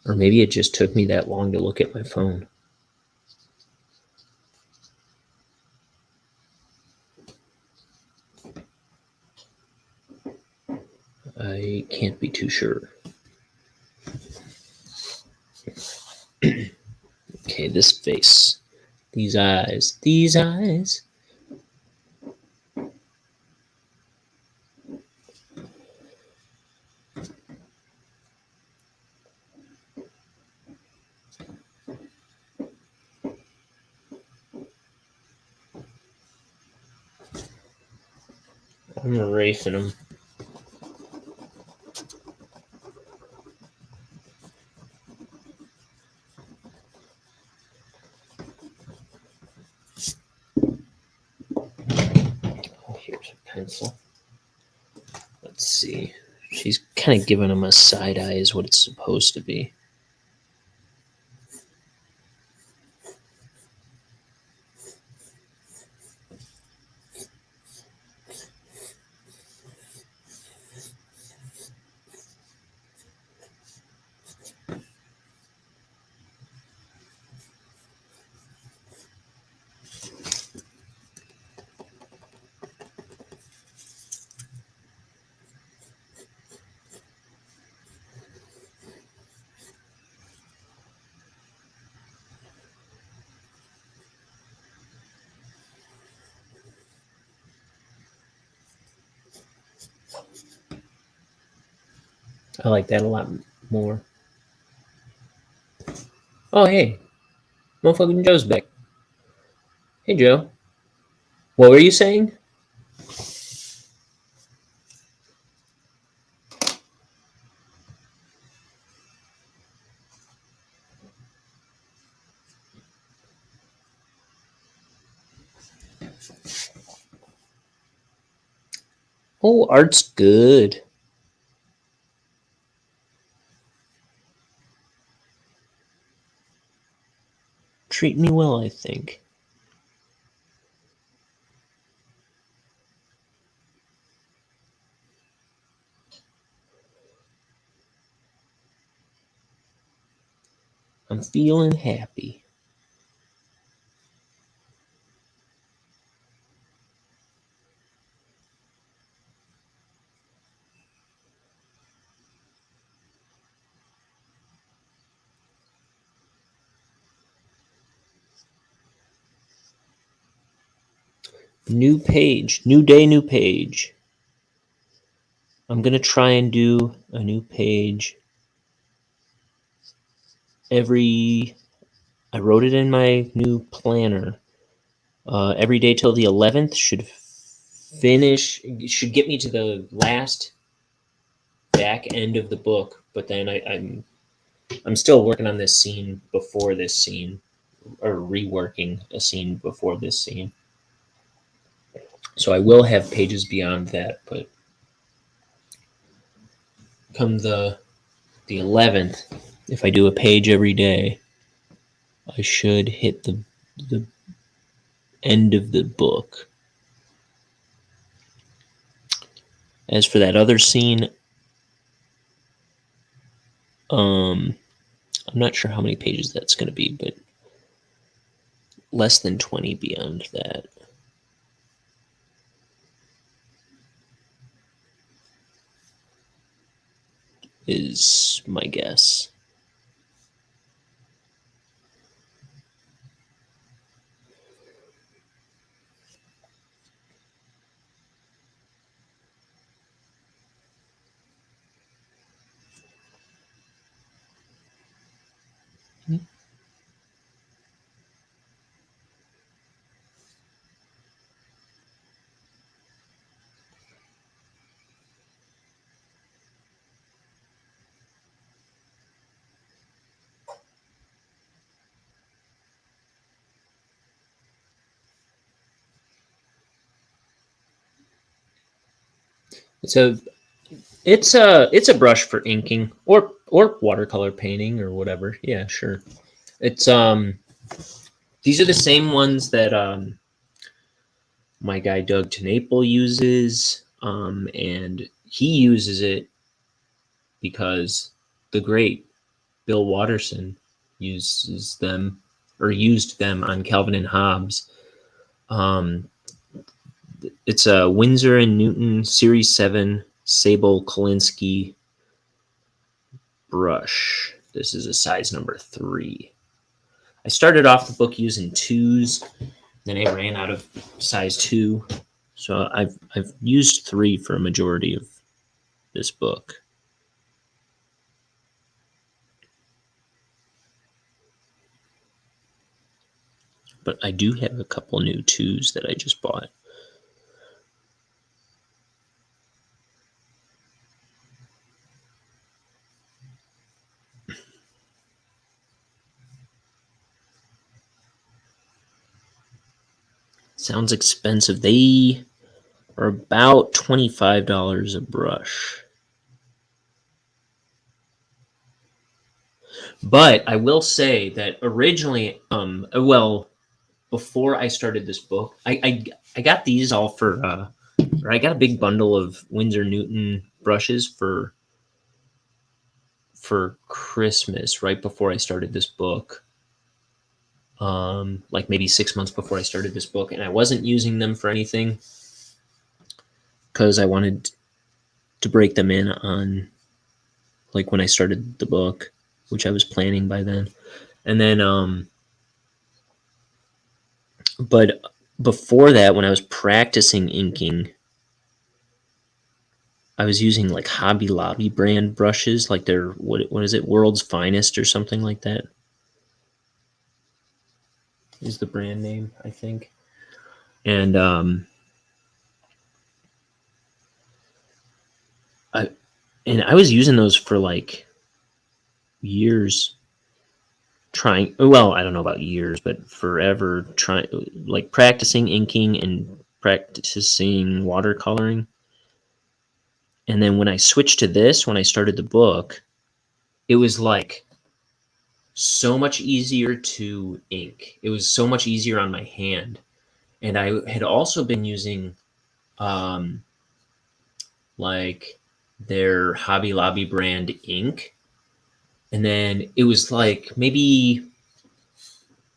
S3: Or maybe it just took me that long to look at my phone. I can't be too sure. Okay, this face. These eyes. These eyes. I'm erasing them. Let's see. She's kind of giving him a side eye, is what it's supposed to be. I like that a lot more. Oh, hey. Motherfucking Joe's back. Hey, Joe. What were you saying? Oh, art's good. Treat me well, I think. I'm feeling happy. New page. New day, new page. I'm going to try and do a new page every. I wrote it in my new planner. Every day till the 11th should get me to the last back end of the book, but then I'm still working on this scene before this scene, or reworking a scene before this scene. So I will have pages beyond that, but come the 11th, if I do a page every day, I should hit the end of the book. As for that other scene, I'm not sure how many pages that's going to be, but less than 20 beyond that. Is my guess. So it's a brush for inking or watercolor painting or whatever. Yeah, sure. It's these are the same ones that my guy Doug Tenaple uses, and he uses it because the great Bill Watterson uses them or used them on Calvin and Hobbes. Um, it's a Winsor and Newton Series 7 Sable Kolinsky brush. This is a size number 3. I started off the book using 2s, then I ran out of size 2. So I've used 3 for a majority of this book. But I do have a couple new 2s that I just bought. Sounds expensive. They are about $25 a brush. But I will say that originally, before I started this book, I got these all or I got a big bundle of Winsor Newton brushes for Christmas right before I started this book. Like maybe 6 months before I started this book, and I wasn't using them for anything because I wanted to break them in on like when I started the book, which I was planning by then. And then but before that, when I was practicing inking, I was using like Hobby Lobby brand brushes, like they're what is it, World's Finest or something like that is the brand name, I think. And I was using those for like years, trying. Well, I don't know about years, but forever trying, like practicing inking and practicing watercoloring. And then when I switched to this, when I started the book, it was like so much easier to ink. It was so much easier on my hand. And I had also been using um, like their Hobby Lobby brand ink. And then it was like maybe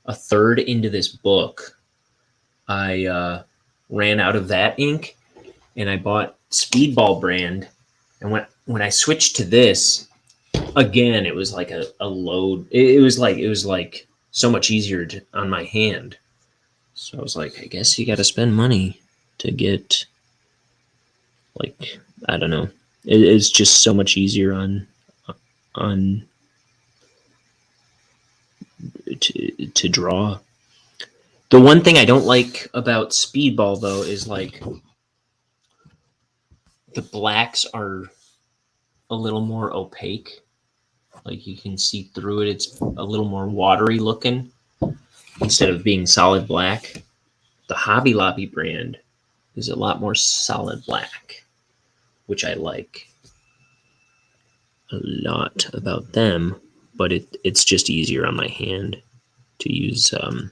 S3: a third into this book, I ran out of that ink and I bought Speedball brand. And when I switched to this, again, it was like a load. It was like so much easier on my hand. So I was like, I guess you got to spend money to get, like, I don't know. It's just so much easier on to draw. The one thing I don't like about Speedball though is like the blacks are a little more opaque. Like you can see through it. It's a little more watery looking instead of being solid black. The Hobby Lobby brand is a lot more solid black, which I like a lot about them, but it's just easier on my hand to use the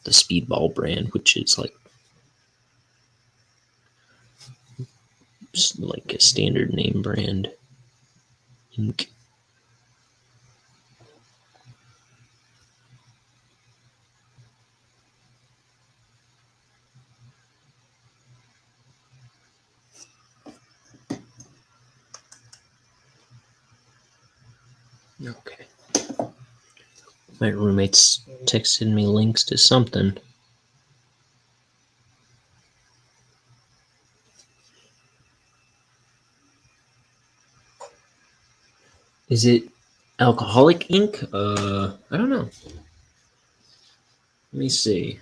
S3: Speedball brand, which is like a standard name brand ink. Okay. My roommate's texted me links to something. Is it alcoholic ink? I don't know. Let me see.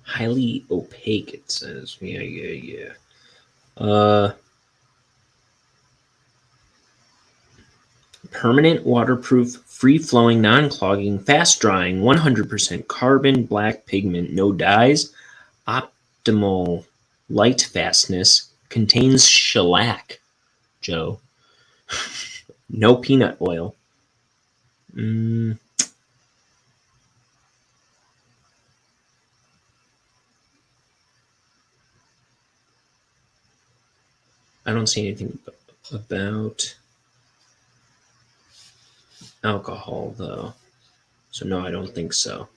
S3: Highly opaque, it says. Yeah. Permanent, waterproof, free-flowing, non-clogging, fast-drying, 100% carbon black pigment, no dyes, optimal light fastness, contains shellac, Joe. No peanut oil. I don't see anything about alcohol, though. So, no, I don't think so.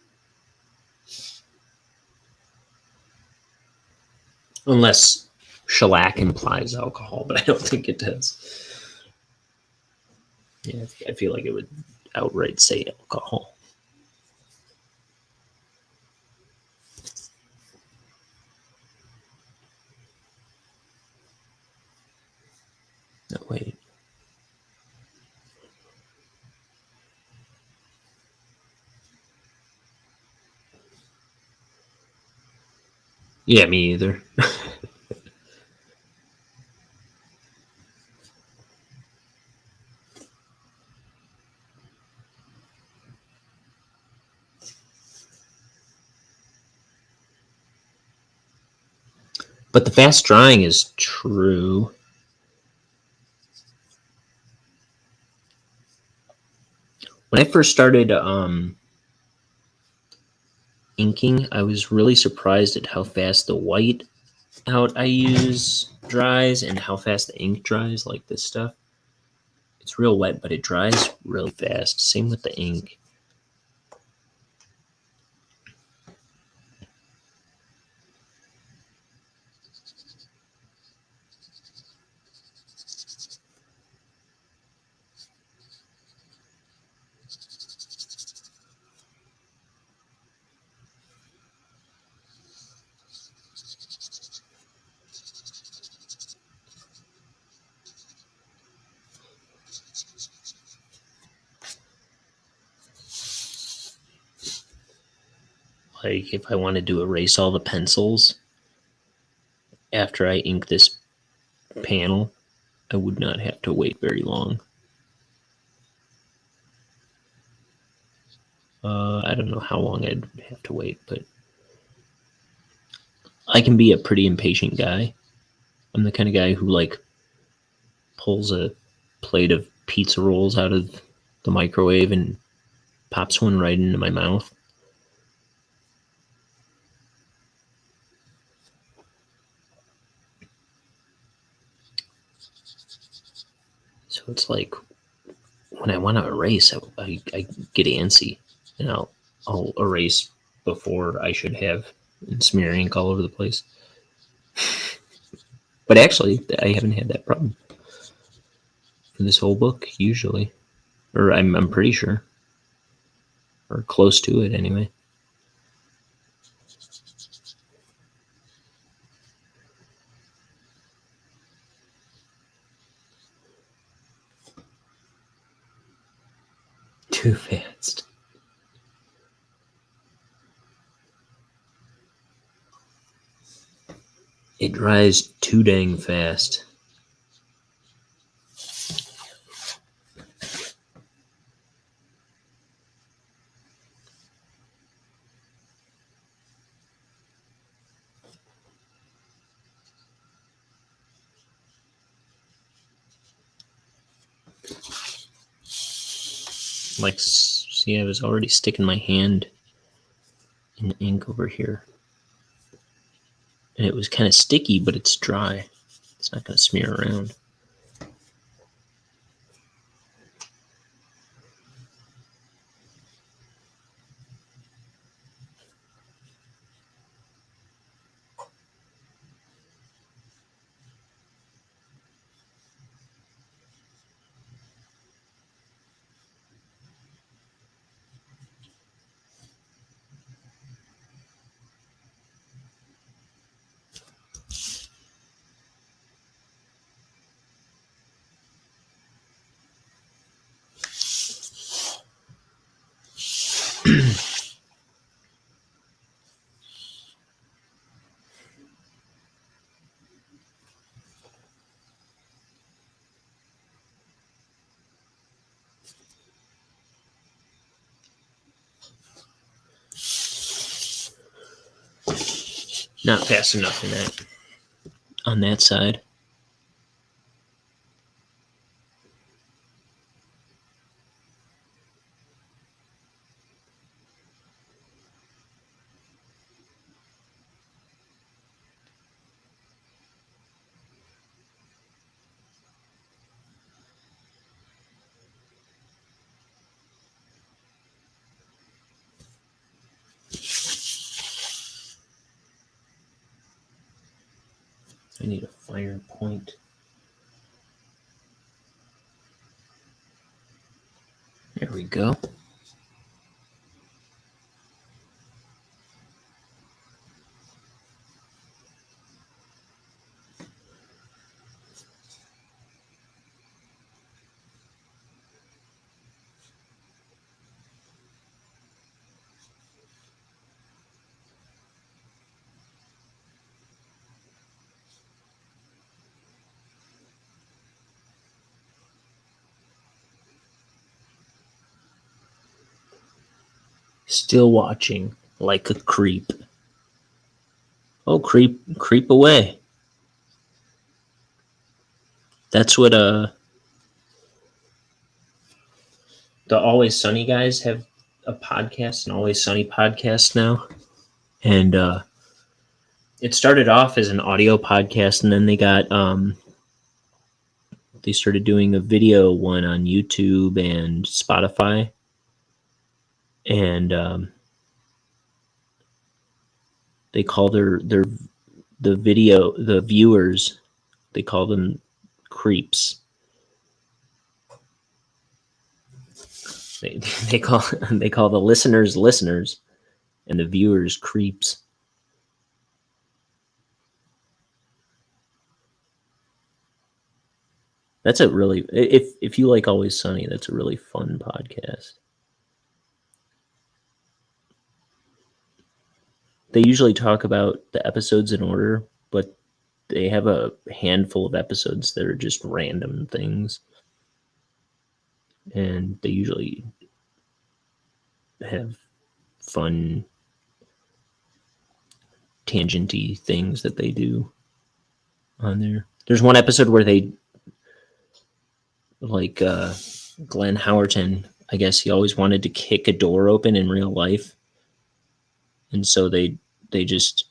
S3: Unless shellac implies alcohol, but I don't think it does. Yeah, I feel like it would outright say alcohol. No, wait. Yeah, me either. But the fast drying is true. When I first started inking, I was really surprised at how fast the white out I use dries and how fast the ink dries, like this stuff. It's real wet, but it dries really fast. Same with the ink. Like if I wanted to erase all the pencils after I ink this panel, I would not have to wait very long. I don't know how long I'd have to wait, but I can be a pretty impatient guy. I'm the kind of guy who like pulls a plate of pizza rolls out of the microwave and pops one right into my mouth. So it's like when I want to erase, I get antsy, and I'll erase before I should have and smear ink all over the place. But actually, I haven't had that problem for this whole book, usually. Or I'm pretty sure. Or close to it, anyway. Too fast. It dries too dang fast. Like, see, I was already sticking my hand in ink over here. And it was kind of sticky, but it's dry. It's not going to smear around. Not fast enough in that on that side. I need a finer point. There we go. Still watching like a creep. Oh, creep away. That's what the Always Sunny guys have a podcast, an Always Sunny podcast now, and it started off as an audio podcast, and then they started doing a video one on YouTube and Spotify, and they call the viewers, they call them creeps. They, they call they call the listeners and the viewers creeps. That's a really, if you like Always Sunny, that's a really fun podcast. They usually talk about the episodes in order, but they have a handful of episodes that are just random things, and they usually have fun tangenty things that they do on there. There's one episode where they like Glenn Howerton. I guess he always wanted to kick a door open in real life, and so they just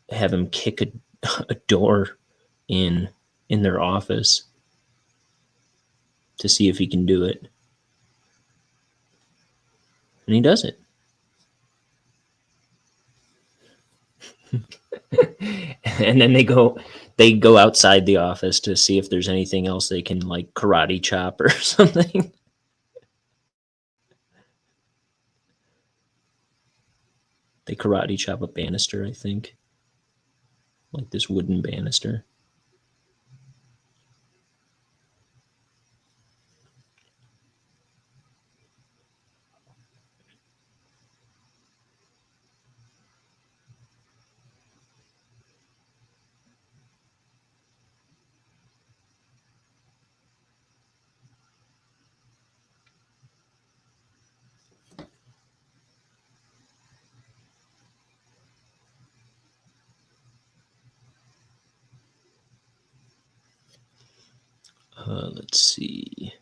S3: have him kick a door in their office to see if he can do it, and he does it. And then they go outside the office to see if there's anything else they can like karate chop or something. They karate chop a banister, I think, like this wooden banister. Let's see.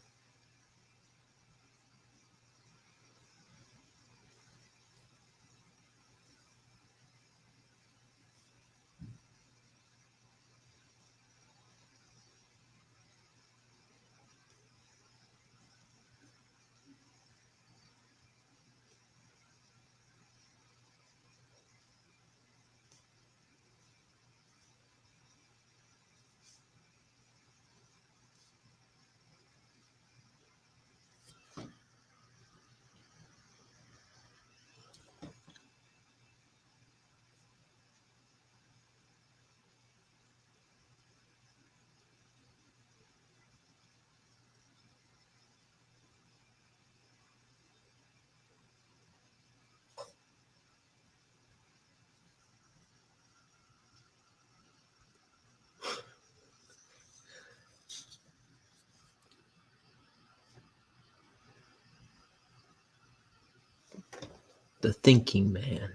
S3: The Thinking Man.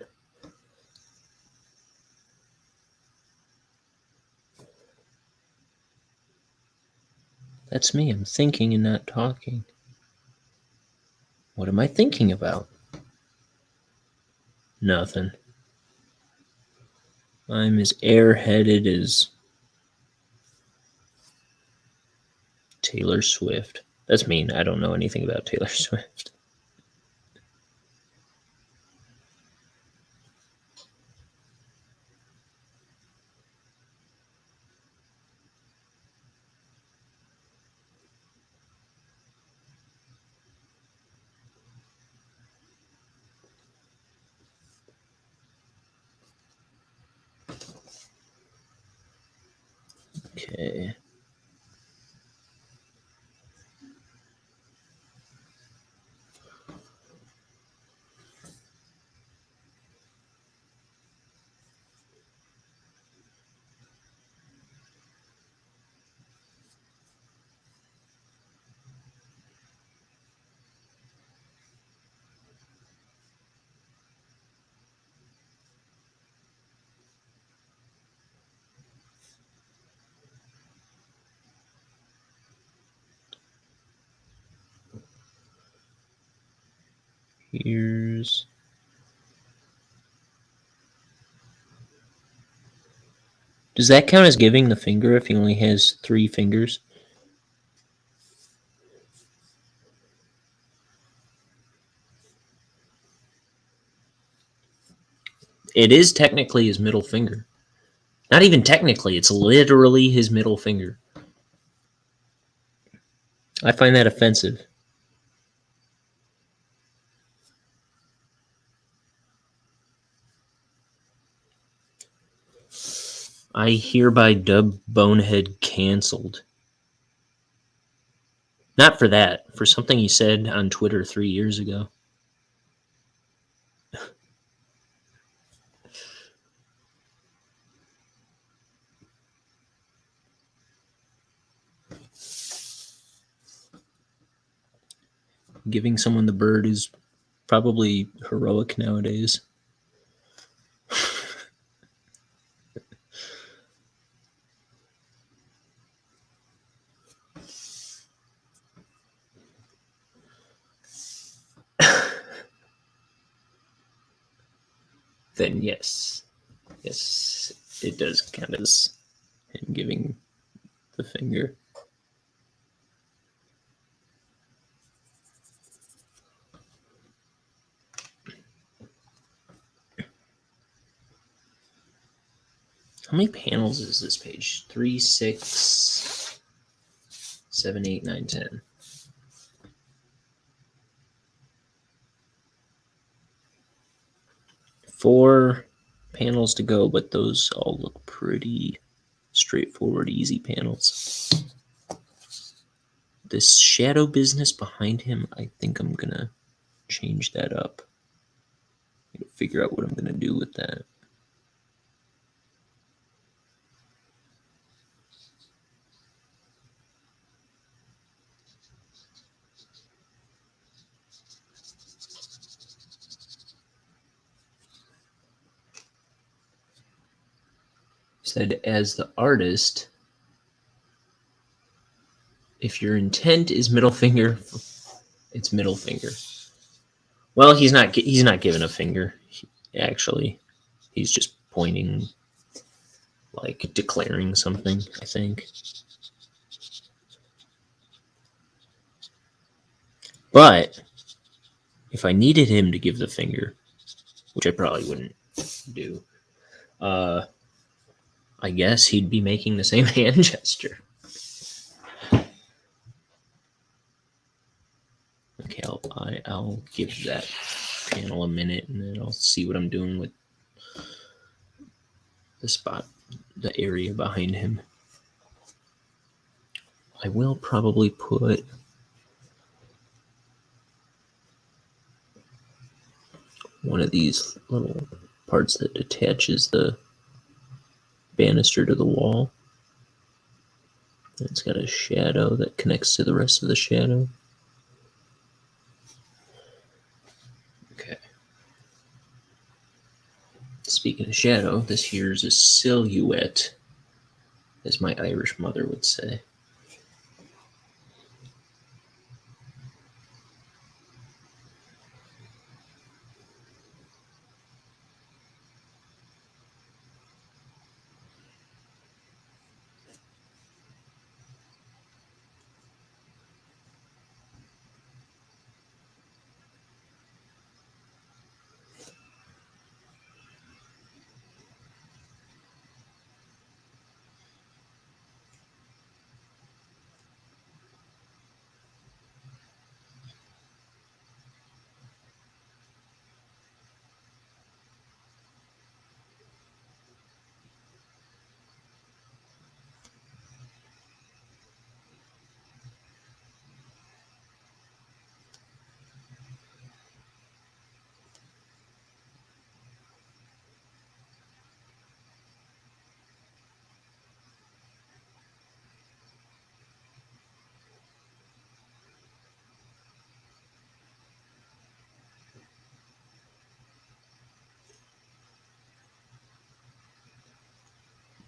S3: That's me. I'm thinking and not talking. What am I thinking about? Nothing. I'm as airheaded as Taylor Swift. That's mean. I don't know anything about Taylor Swift. Okay. Here's... Does that count as giving the finger if he only has 3 fingers? It is technically his middle finger. Not even technically, it's literally his middle finger. I find that offensive. I hereby dub Bonehead canceled. Not for that, for something he said on Twitter 3 years ago. Giving someone the bird is probably heroic nowadays. Then yes, it does count as him giving the finger. How many panels is this page? 3, 6, 7, 8, 9, 10. 4 panels to go, but those all look pretty straightforward, easy panels. This shadow business behind him, I think I'm gonna change that up. Figure out what I'm gonna do with that. Said, as the artist, if your intent is middle finger, it's middle finger. Well, he's not giving a finger, actually. He's just pointing, like declaring something, I think. But if I needed him to give the finger, which I probably wouldn't do, I guess he'd be making the same hand gesture. Okay, I'll give that panel a minute, and then I'll see what I'm doing with the spot, the area behind him. I will probably put one of these little parts that attaches the banister to the wall. It's got a shadow that connects to the rest of the shadow. Okay. Speaking of shadow, this here's a silhouette, as my Irish mother would say.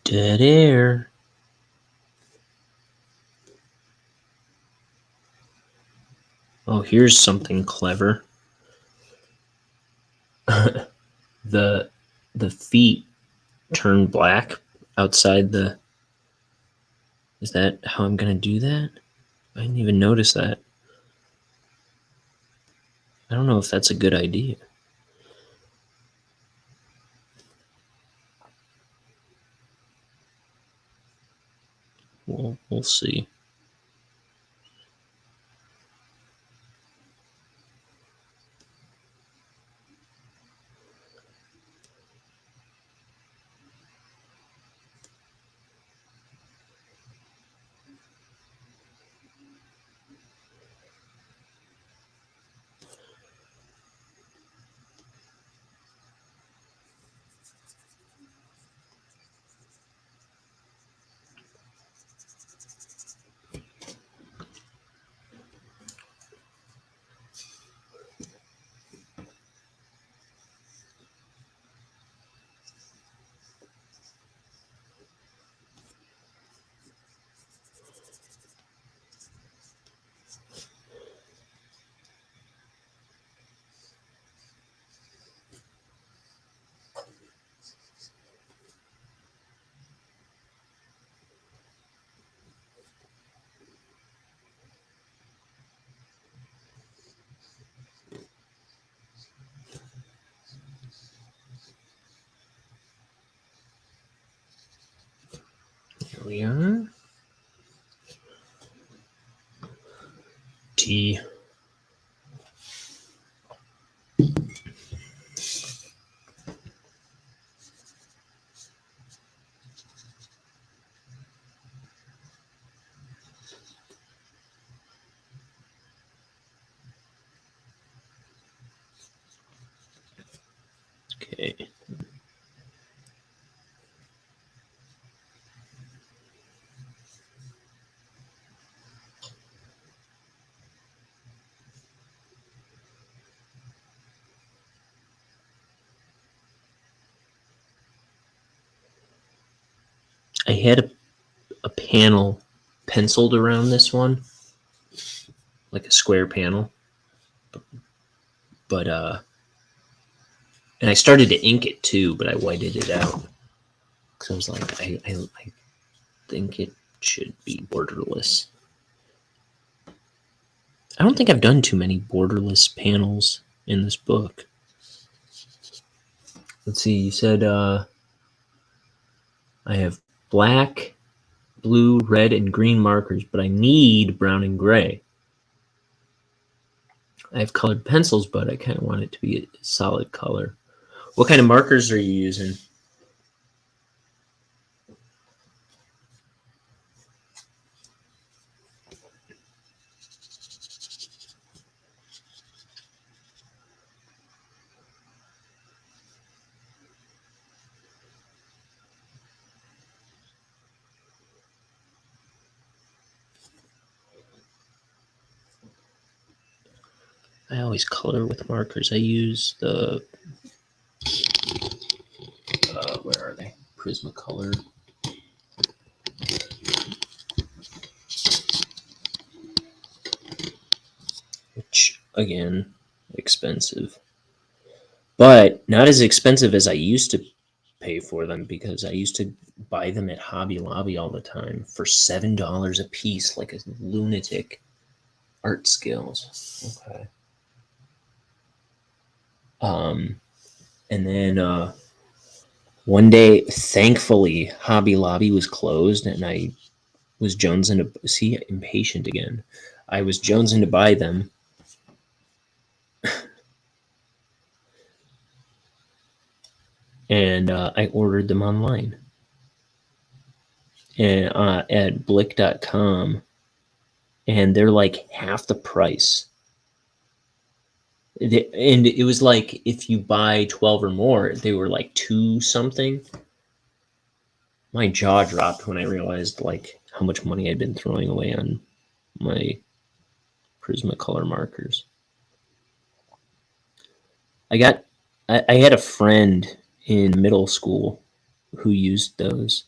S3: Dead air. Oh, here's something clever. the feet turn black outside the. Is that how I'm gonna do that? I didn't even notice that. I don't know if that's a good idea. We'll see. Here we are. T. Okay. I had a panel penciled around this one, like a square panel, but and I started to ink it too, but I whited it out because I was like, I think it should be borderless. I don't think I've done too many borderless panels in this book. Let's see, you said I have black, blue, red, and green markers, but I need brown and gray. I have colored pencils, but I kind of want it to be a solid color. What kind of markers are you using? I always color with markers. I use the where are they? Prismacolor. Which again, expensive, but not as expensive as I used to pay for them because I used to buy them at Hobby Lobby all the time for $7 a piece, like a lunatic. Art skills. Okay. And then one day, thankfully, Hobby Lobby was closed, and I was jonesing to see impatient again. I was jonesing to buy them. And I ordered them online and at blick.com, and they're like half the price. And it was like if you buy 12 or more, they were like $2 something. My jaw dropped when I realized like how much money I'd been throwing away on my Prismacolor markers. I had a friend in middle school who used those,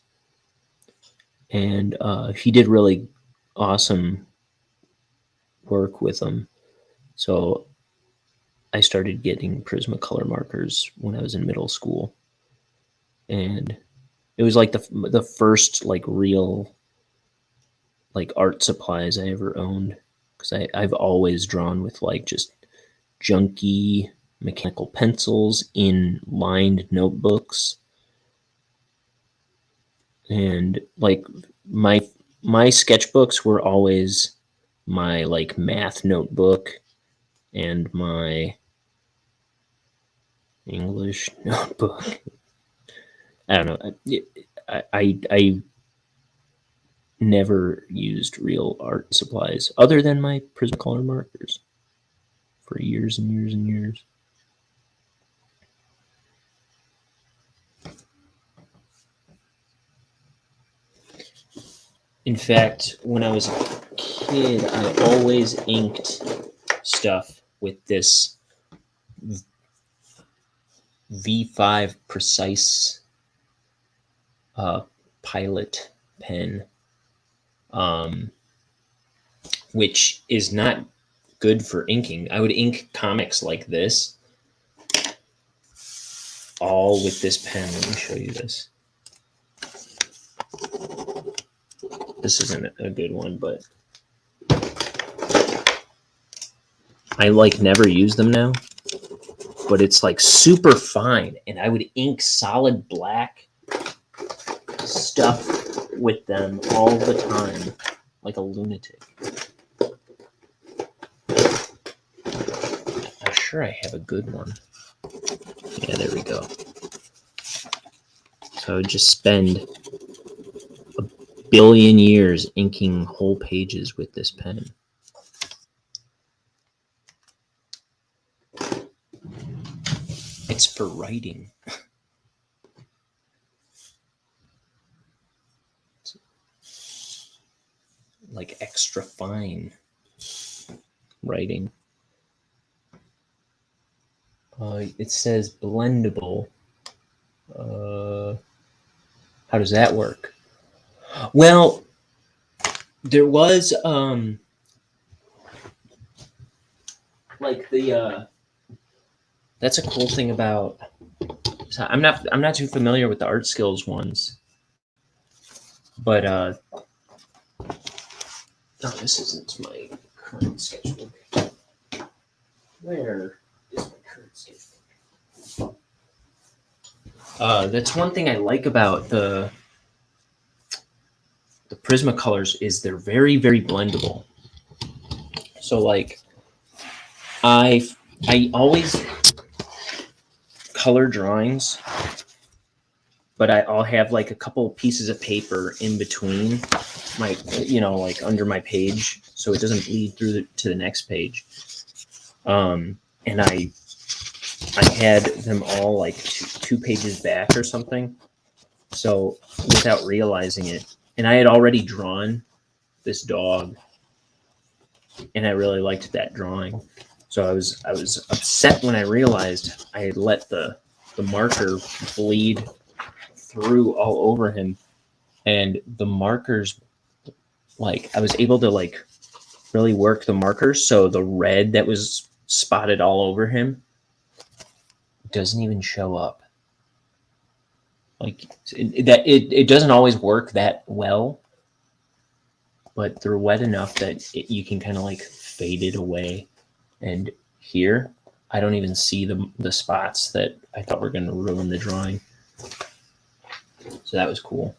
S3: and he did really awesome work with them. So I started getting Prismacolor markers when I was in middle school, and it was like the first like real like art supplies I ever owned, because I've always drawn with like just junky mechanical pencils in lined notebooks, and like my sketchbooks were always my like math notebook and my English notebook. I don't know. I never used real art supplies other than my Prismacolor markers for years and years and years. In fact, when I was a kid, I always inked stuff with this V5 Precise Pilot pen, which is not good for inking. I would ink comics like this, all with this pen. Let me show you this. This isn't a good one, but I like never use them now. But it's like super fine, and I would ink solid black stuff with them all the time, like a lunatic. I'm sure I have a good one. Yeah, there we go. So I would just spend a billion years inking whole pages with this pen. It's for writing. It's like extra fine writing. It says blendable. How does that work? Well, there was like the that's a cool thing about. So I'm not too familiar with the art skills ones, but oh, this isn't my current sketchbook. Where is my current sketchbook? That's one thing I like about the Prismacolors is they're very, very blendable. So like I always color drawings, but I'll have like a couple pieces of paper in between my, like under my page, so it doesn't bleed through to the next page. And I had them all like two pages back or something. So without realizing it, and I had already drawn this dog, and I really liked that drawing. So I was upset when I realized I had let the marker bleed through all over him, and the markers, like I was able to like really work the markers, so the red that was spotted all over him doesn't even show up. Like it doesn't always work that well, but they're wet enough that you can kind of like fade it away. And here, I don't even see the spots that I thought were going to ruin the drawing. So that was cool.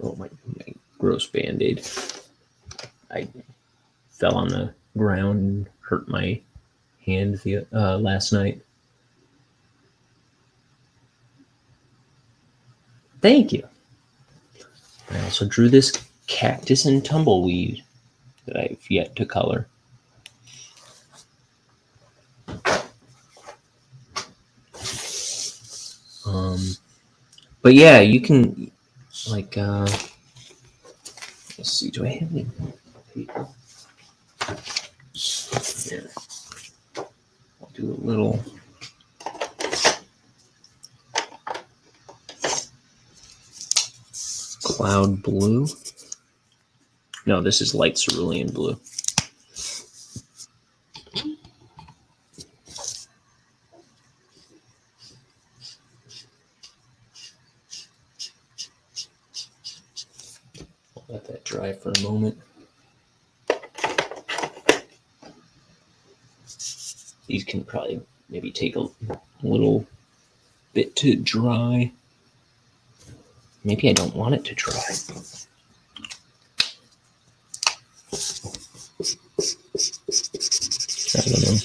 S3: Oh, my gross Band-Aid. I fell on the ground and hurt my hand last night. Thank you. I also drew this cactus and tumbleweed that I've yet to color. But yeah, you can like let's see, do I have any paper? Here. I'll do a little cloud blue. No, this is light cerulean blue. Let that dry for a moment. These can probably maybe take a little bit to dry. Maybe I don't want it to dry. I don't know.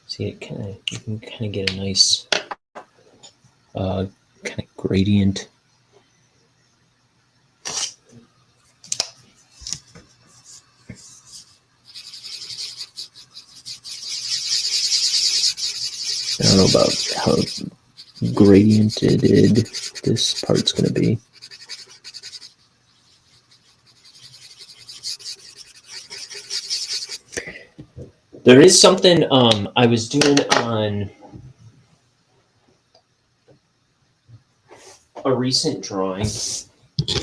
S3: See, you can kind of get a nice kind of gradient. I don't know about how gradiented this part's going to be. There is something I was doing on a recent drawing,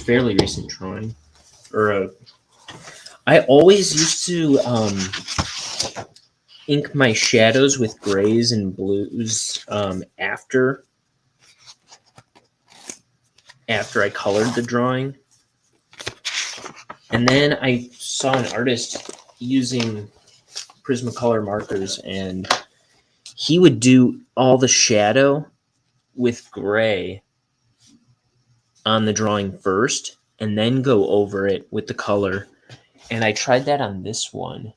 S3: fairly recent drawing, I always used to ink my shadows with grays and blues after I colored the drawing. And then I saw an artist using Prismacolor markers, and he would do all the shadow with gray on the drawing first and then go over it with the color. And I tried that on this one,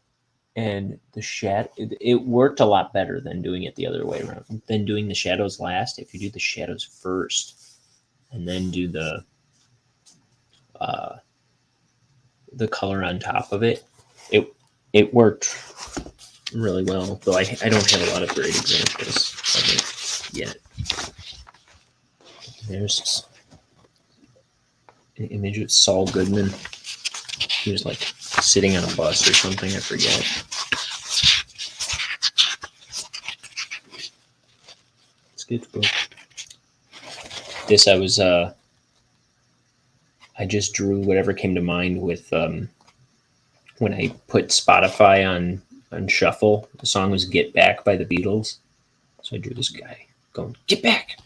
S3: and the shadow, it worked a lot better than doing it the other way around, than doing the shadows last. If you do the shadows first and then do the color on top of it, it worked really well, though I don't have a lot of great examples of it yet. There's an image of Saul Goodman. He was like sitting on a bus or something, I forget. It's a good book. This I was I just drew whatever came to mind with when I put Spotify on shuffle. The song was Get Back by the Beatles. So I drew this guy going, "Get back!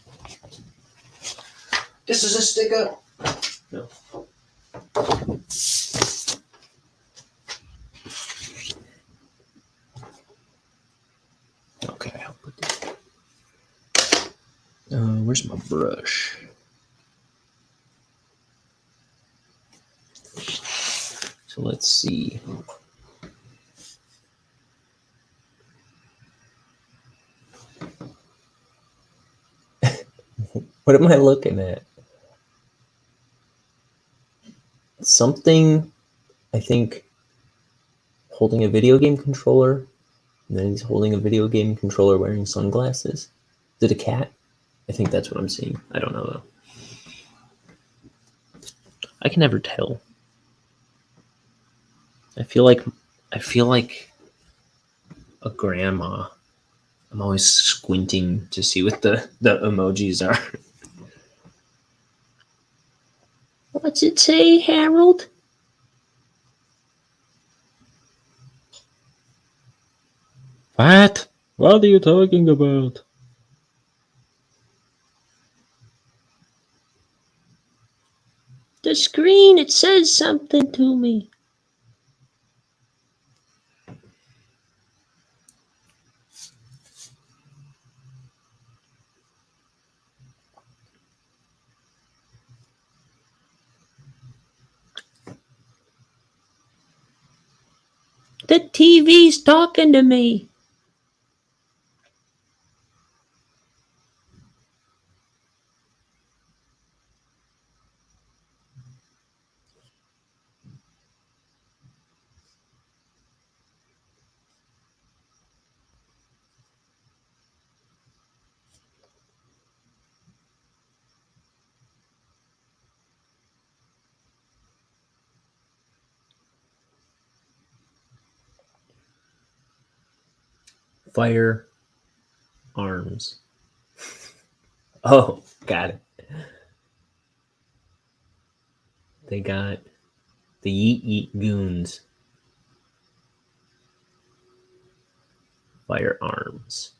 S3: This is a stick up." No. Okay, I'll put this. Where's my brush? So let's see. What am I looking at? Something, I think, holding a video game controller, and then he's holding a video game controller wearing sunglasses. Is it a cat? I think that's what I'm seeing. I don't know though. I can never tell. I feel like a grandma. I'm always squinting to see what the emojis are. What's it say, Harold? What? What are you talking about? The screen, it says something to me. The TV's talking to me. Fire arms. Oh, got it. They got the Yeet Yeet Goons. firearms.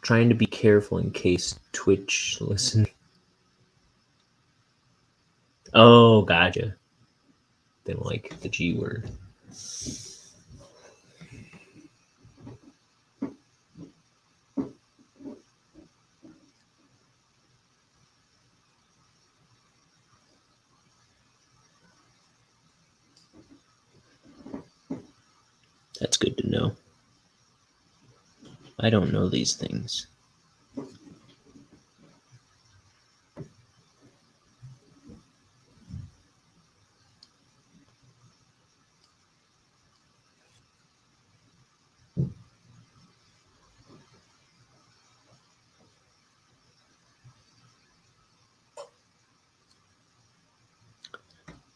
S3: Trying to be careful in case Twitch listen. Oh, gotcha. They don't like the G word. That's good to know. I don't know these things.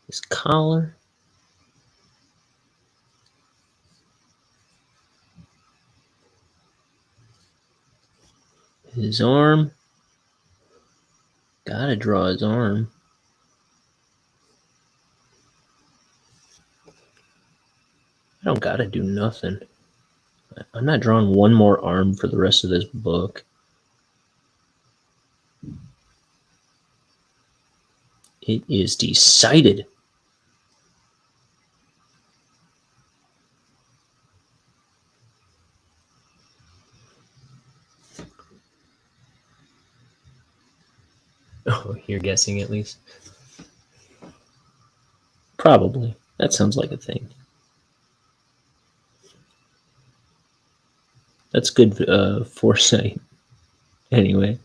S3: His collar. His arm. Gotta draw his arm. I don't gotta do nothing. I'm not drawing one more arm for the rest of this book. It is decided. Oh, you're guessing at least? Probably. That sounds like a thing. That's good foresight. Anyway.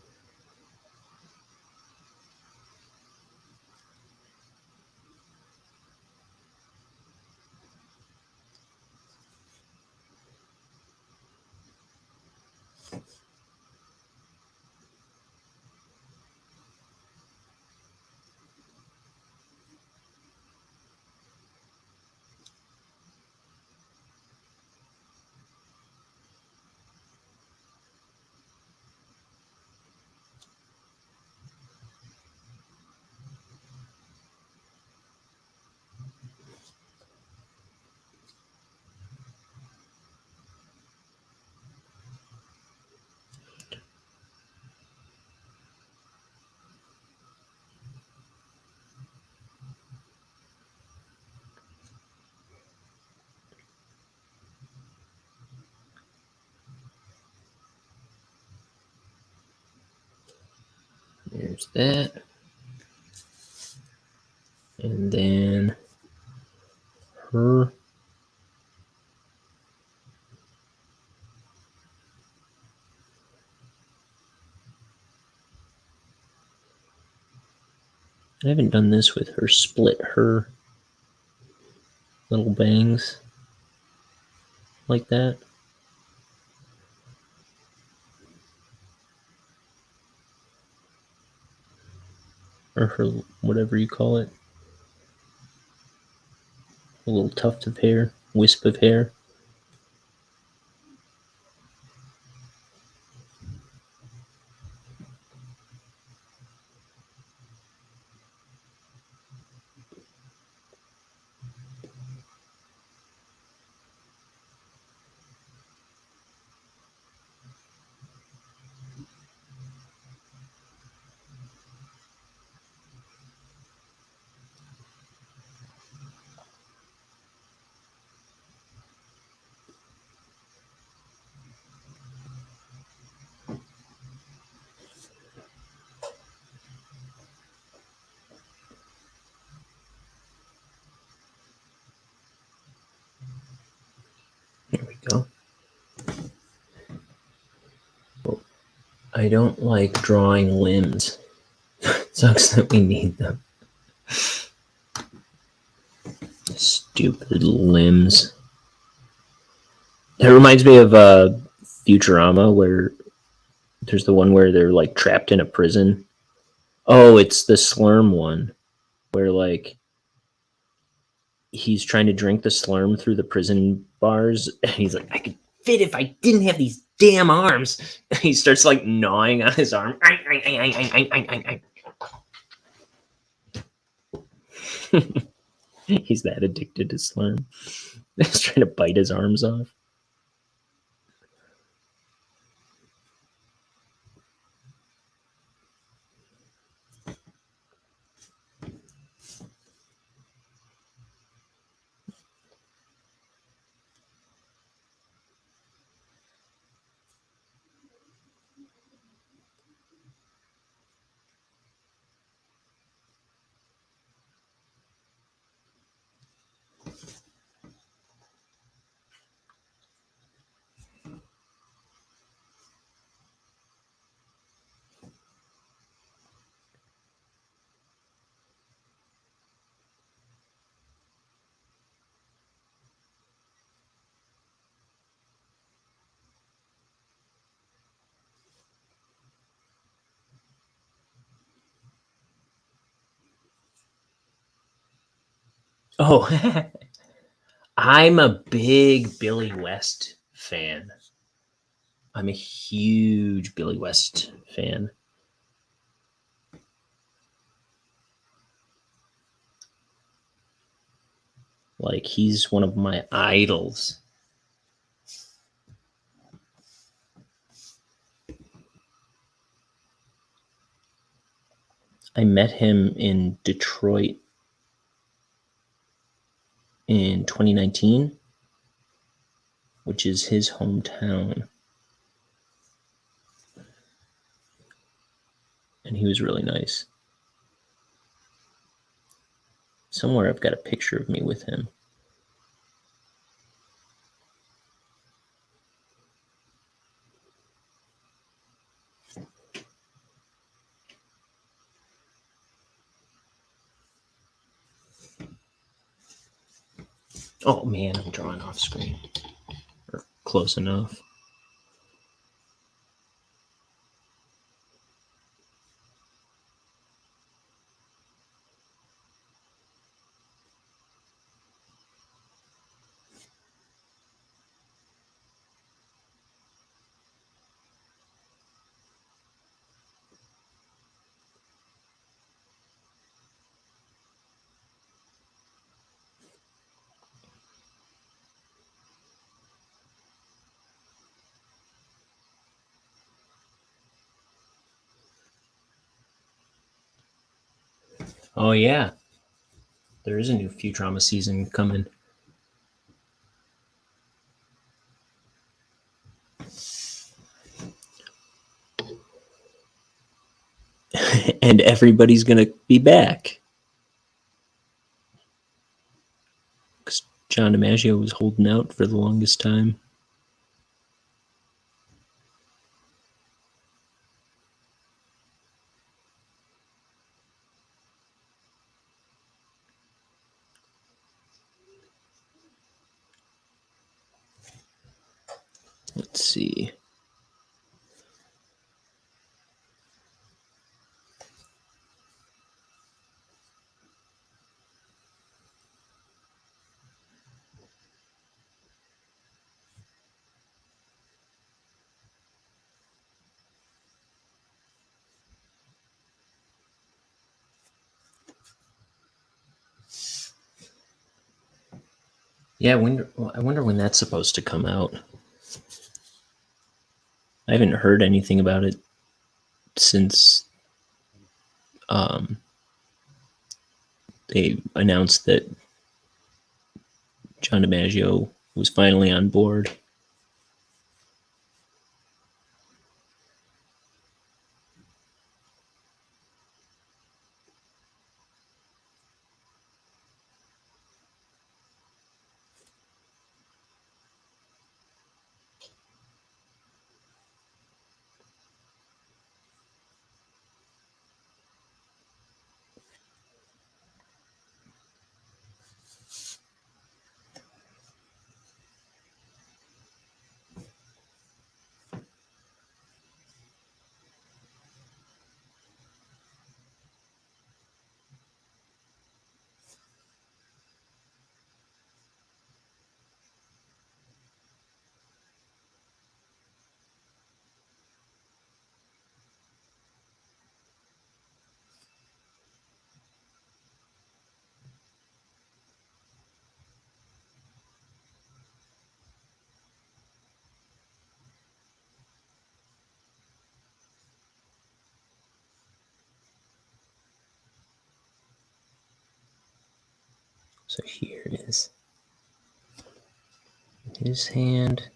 S3: There's that. And then her. I haven't done this with her split her little bangs like that. Or her, whatever you call it. A little tuft of hair, wisp of hair. There we go. Well, I don't like drawing limbs. Sucks that we need them. Stupid limbs. It reminds me of Futurama, where there's the one where they're like trapped in a prison. Oh, it's the Slurm one, where like he's trying to drink the Slurm through the prison bars, and he's like, I could fit if I didn't have these damn arms. He starts like gnawing on his arm. He's that addicted to Slurm. He's trying to bite his arms off. Oh, I'm a big Billy West fan. I'm a huge Billy West fan. Like, he's one of my idols. I met him in Detroit in 2019, which is his hometown. And he was really nice. Somewhere I've got a picture of me with him. Oh man, I'm drawing off screen. Or close enough. Oh yeah, there is a new Futurama season coming. And everybody's gonna be back. Because John DiMaggio was holding out for the longest time. Let's see. Yeah, I wonder when that's supposed to come out. I haven't heard anything about it since they announced that John DiMaggio was finally on board. So here it is. His hand.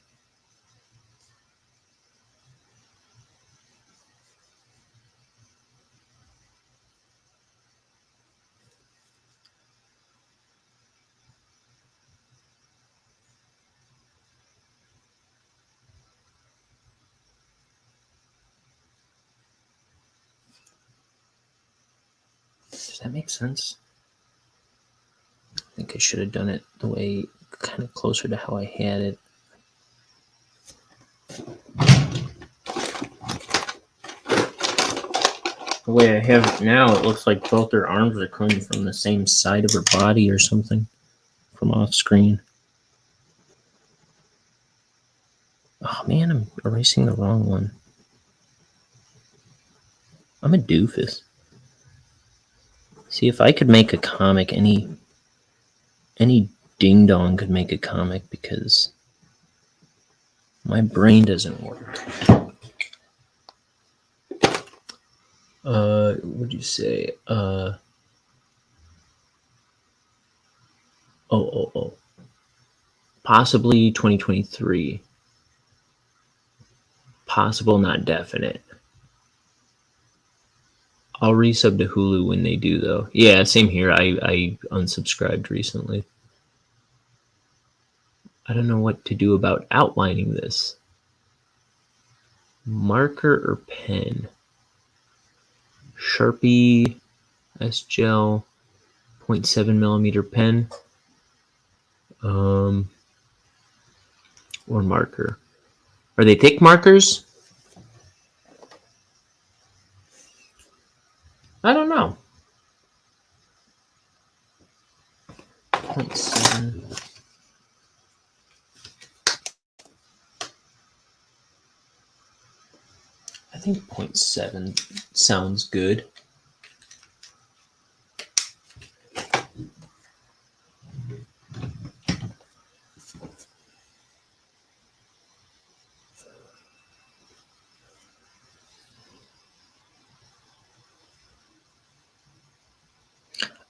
S3: Does that make sense? I think I should have done it the way kind of closer to how I had it. The way I have it now, it looks like both her arms are coming from the same side of her body or something. from off screen. Oh man, I'm erasing the wrong one. I'm a doofus. See, if I could make a comic, any ding dong could make a comic, because my brain doesn't work. What'd you say? Oh. Possibly 2023. Possible, not definite. I'll resub to Hulu when they do, though. Yeah, same here. I unsubscribed recently. I don't know what to do about outlining this. Marker or pen? Sharpie S-Gel 0.7 millimeter pen. Or marker. Are they thick markers? I don't know. 0.7. I think 0.7 sounds good.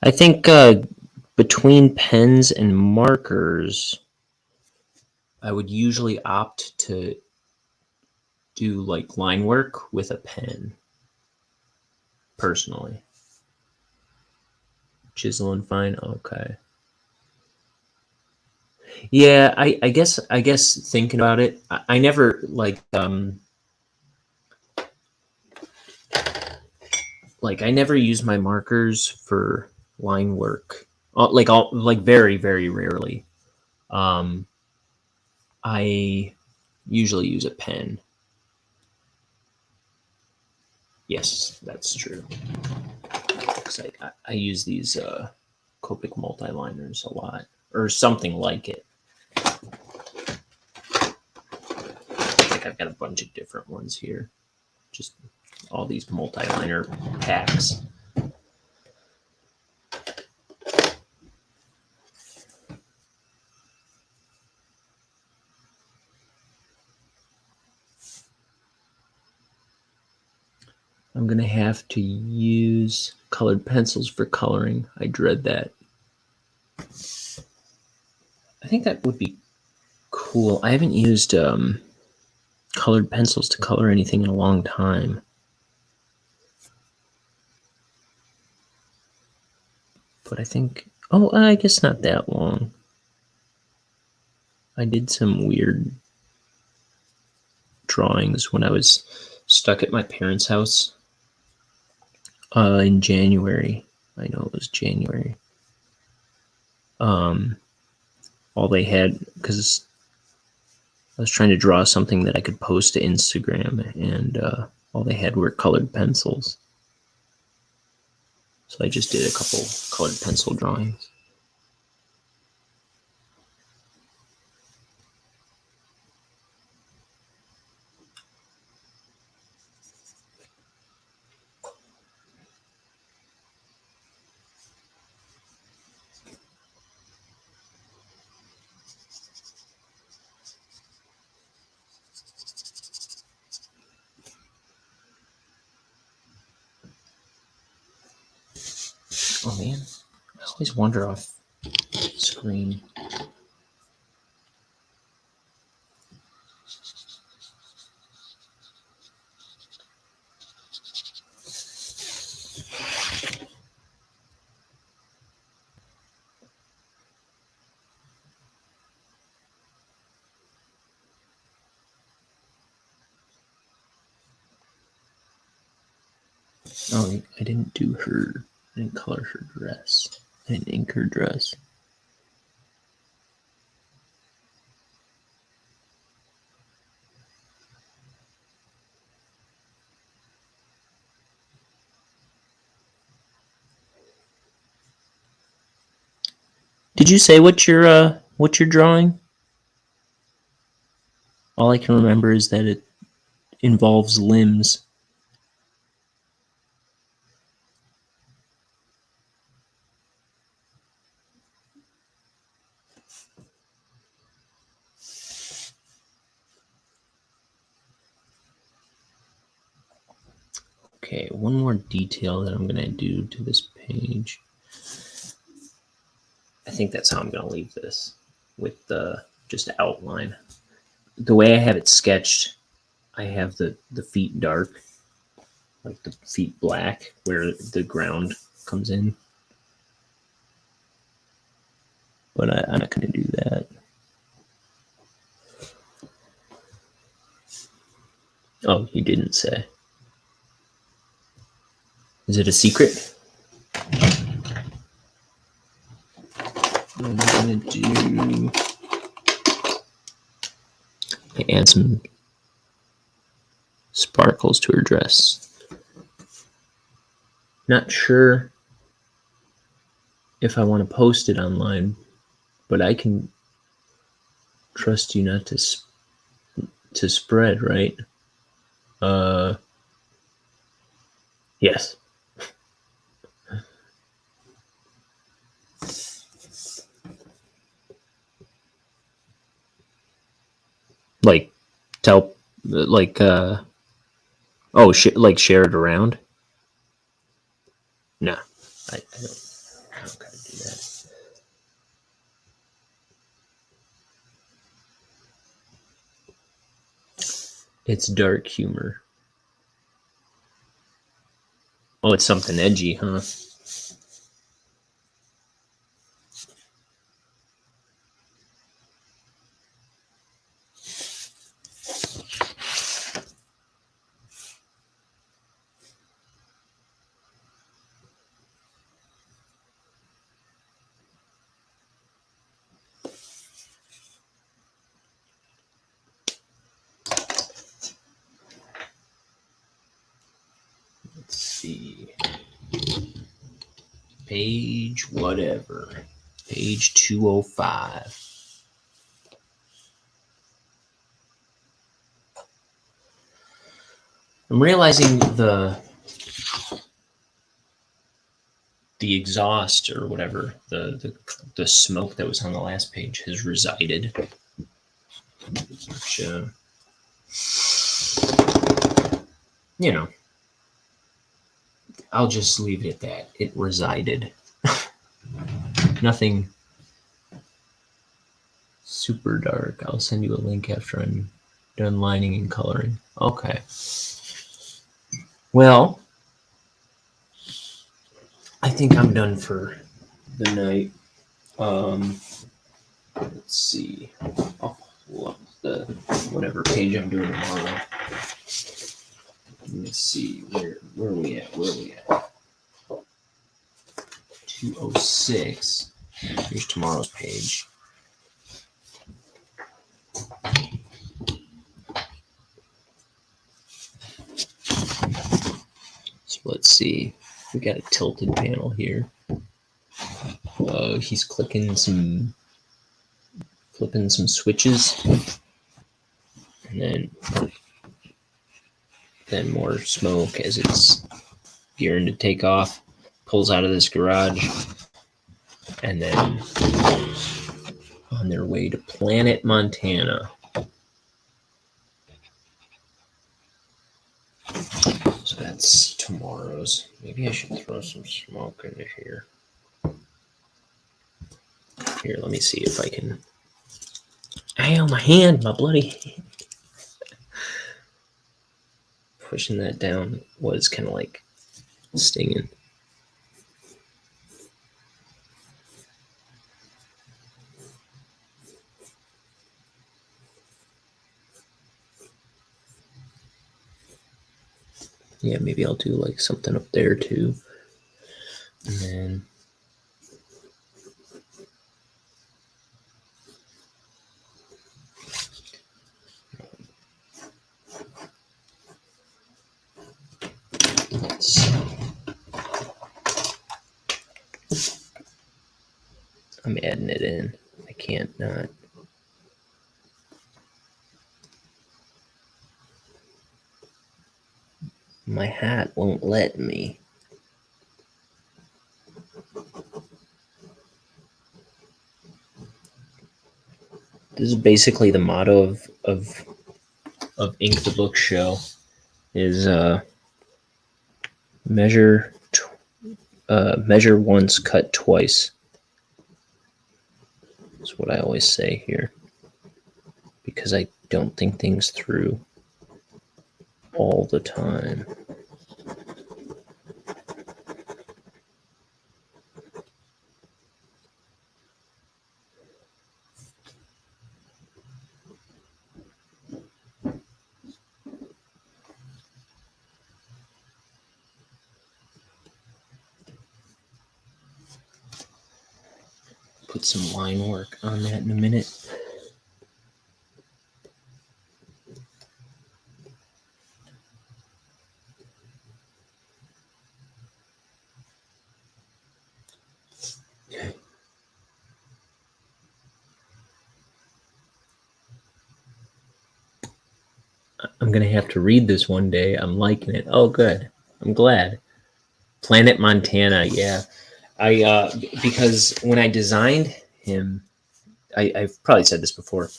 S3: I think between pens and markers, I would usually opt to do like line work with a pen, personally. Chisel and fine, okay. Yeah, I guess thinking about it, I never like I never use my markers for line work. Like very, very rarely. I usually use a pen. Yes, that's true. Because I use these Copic multiliners a lot, or something like it. Like I've got a bunch of different ones here. Just all these multiliner packs. I'm going to have to use colored pencils for coloring. I dread that. I think that would be cool. I haven't used colored pencils to color anything in a long time. But I think, I guess not that long. I did some weird drawings when I was stuck at my parents' house in January. I know it was January. All they had, because I was trying to draw something that I could post to Instagram, and all they had were colored pencils. So I just did a couple colored pencil drawings. Oh man, I always wander off screen. Oh, I didn't do her. I didn't color her dress. I didn't ink her dress. Did you say what you're drawing? All I can remember is that it involves limbs. Okay, one more detail that I'm gonna do to this page. I think that's how I'm gonna leave this, with the just outline. The way I have it sketched, I have the feet dark, like the feet black, where the ground comes in. But I'm not gonna do that. Oh, you didn't say. Is it a secret? I'm gonna do. Add some sparkles to her dress. Not sure if I want to post it online, but I can trust you not to spread, right? Yes. Like, tell, like, oh, like share it around? No, I don't gotta do that. It's dark humor. Oh, it's something edgy, huh? Let's see. Page whatever. Page 205. I'm realizing the exhaust or whatever, the smoke that was on the last page has resided. Which, you know, I'll just leave it at that. It resided. Nothing super dark. I'll send you a link after I'm done lining and coloring. Okay. Well, I think I'm done for the night. Let's see. I'll pull up the whatever page I'm doing tomorrow. Let me see. Where are we at? 206. Here's tomorrow's page. So let's see. We got a tilted panel here. He's flipping some switches, and then more smoke as it's gearing to take off. Pulls out of this garage, and then on their way to Planet Montana. So that's tomorrow's. Maybe I should throw some smoke into here. Here, let me see if I can. Ow, my hand, my bloody hand. Pushing that down was kind of like stinging. Yeah, maybe I'll do like something up there too. And then I'm adding it in. I can't not. My hat won't let me. This is basically the motto of Ink the Book Show is measure once, cut twice. That's what I always say here, because I don't think things through all the time. Put some line work on that in a minute. I'm gonna have to read this one day. I'm liking it. Oh, good. I'm glad. Planet Montana. Yeah, I because when I designed him, I've probably said this before.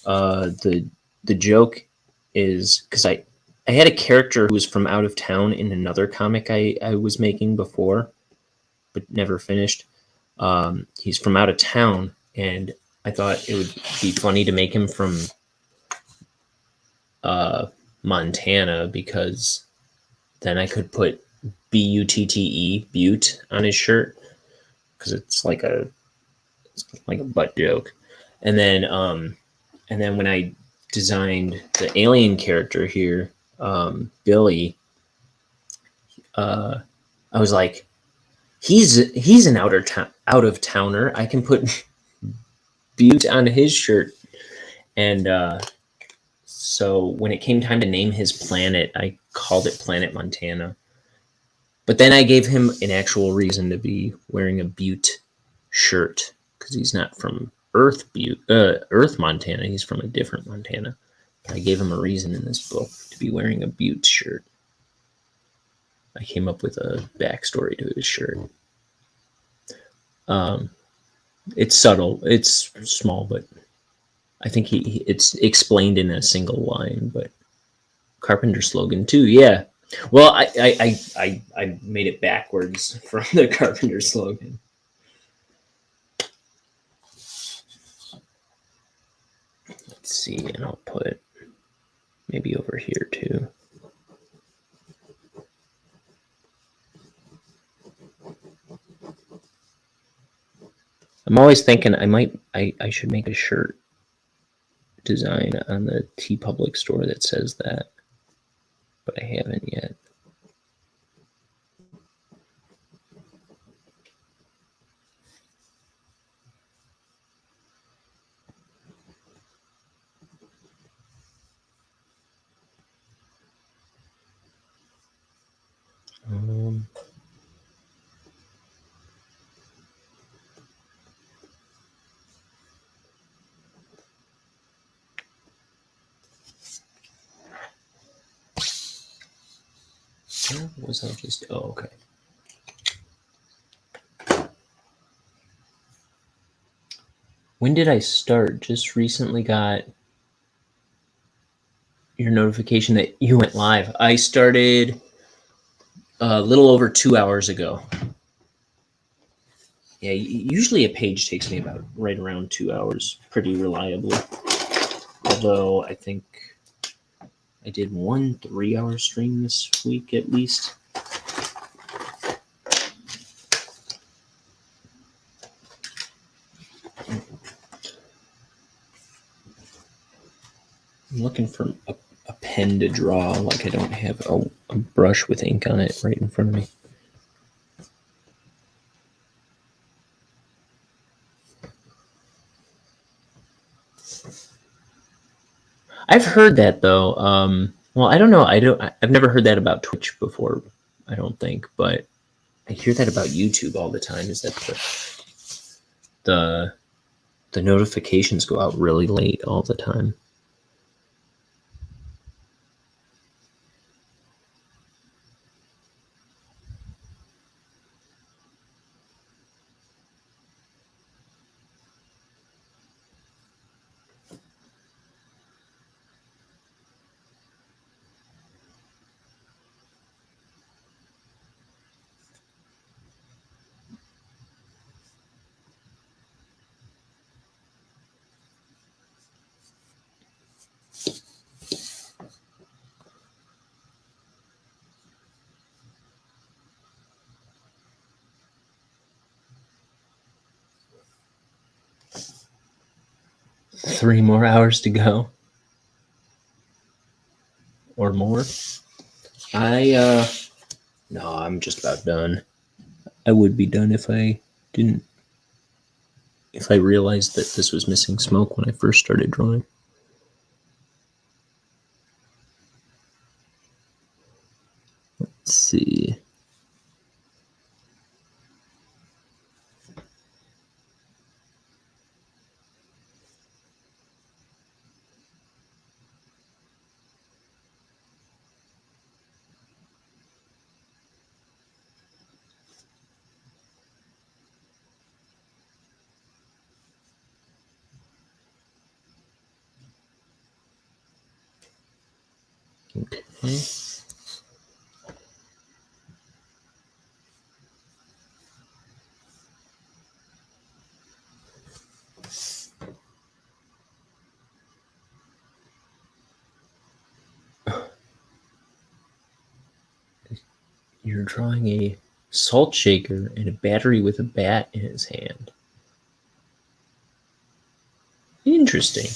S3: The joke is because I had a character who was from out of town in another comic I was making before, but never finished. He's from out of town, and I thought it would be funny to make him from Montana, because then I could put Butte, Butte, on his shirt, because it's like a butt joke. And then when I designed the alien character here, Billy, I was like, he's an out of towner. I can put Butte on his shirt. And so when it came time to name his planet, I called it Planet Montana. But then I gave him an actual reason to be wearing a Butte shirt, because he's not from Earth Montana. He's from a different Montana. I gave him a reason in this book to be wearing a Butte shirt. I came up with a backstory to his shirt. It's subtle. It's small, but I think it's explained in a single line. But Carpenter slogan too. Yeah. Well, I made it backwards from the Carpenter slogan. Let's see, and I'll put maybe over here too. I'm always thinking I should make a shirt design on the TeePublic store that says that, but I haven't yet. Was I just... Oh, okay. When did I start? Just recently got your notification that you went live. I started a little over 2 hours ago. Yeah, usually a page takes me about right around 2 hours, pretty reliably. Although I think I did 1 3-hour stream this week at least. I'm looking for a pen to draw, like I don't have a brush with ink on it right in front of me. I've heard that though. Well, I don't know. I've never heard that about Twitch before, I don't think, but I hear that about YouTube all the time. Is that the notifications go out really late all the time. Three more hours to go. Or more. No, I'm just about done. I would be done if I realized that this was missing smoke when I first started drawing. Let's see. Okay. You're drawing a salt shaker and a battery with a bat in his hand. Interesting.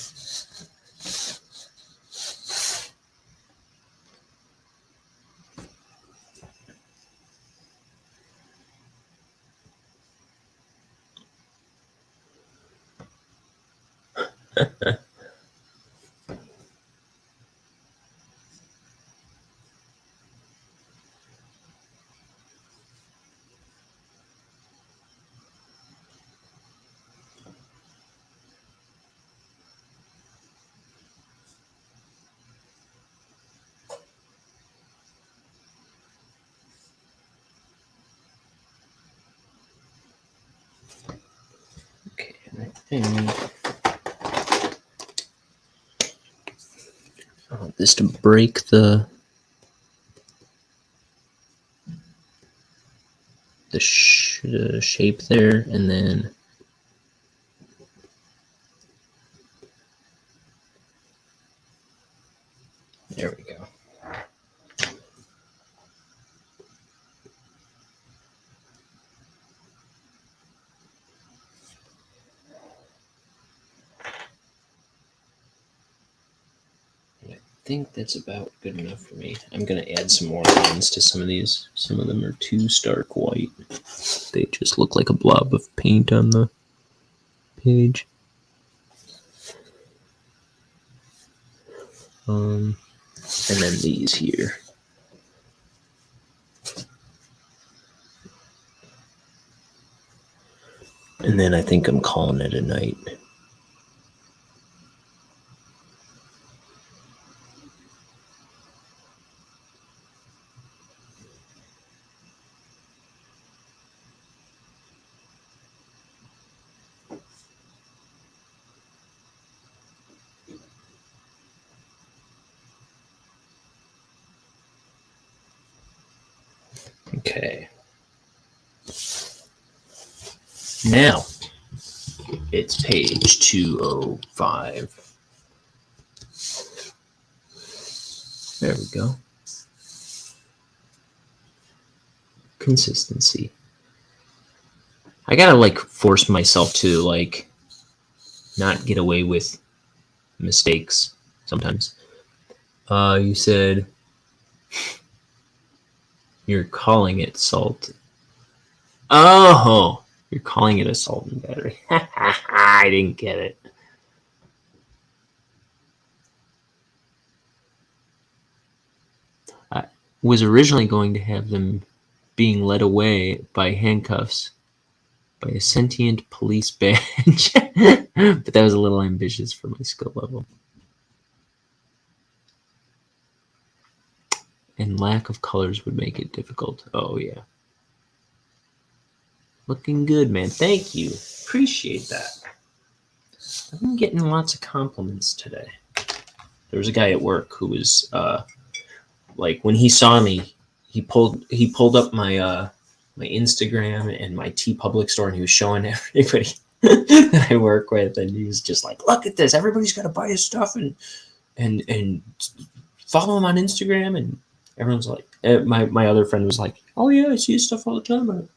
S3: Okay, and I think I want this to break the shape there, and then there we go. I think that's about good enough for me. I'm going to add some more lines to some of these. Some of them are too stark white. They just look like a blob of paint on the page. And then these here. And then I think I'm calling it a night. Okay. Now, it's page 205. There we go. Consistency. I gotta force myself to not get away with mistakes sometimes. You said you're calling it salt. Oh, you're calling it a salt and battery. I didn't get it. I was originally going to have them being led away by handcuffs by a sentient police badge. But that was a little ambitious for my skill level. And lack of colors would make it difficult. Oh, yeah. Looking good, man. Thank you. Appreciate that. I've been getting lots of compliments today. There was a guy at work who was, like, when he saw me, he pulled up my my Instagram and my TeePublic store, and he was showing everybody that I work with, and he was just like, "Look at this! Everybody's got to buy his stuff and follow him on Instagram." And everyone's like, my other friend was like, "Oh yeah, I see his stuff all the time.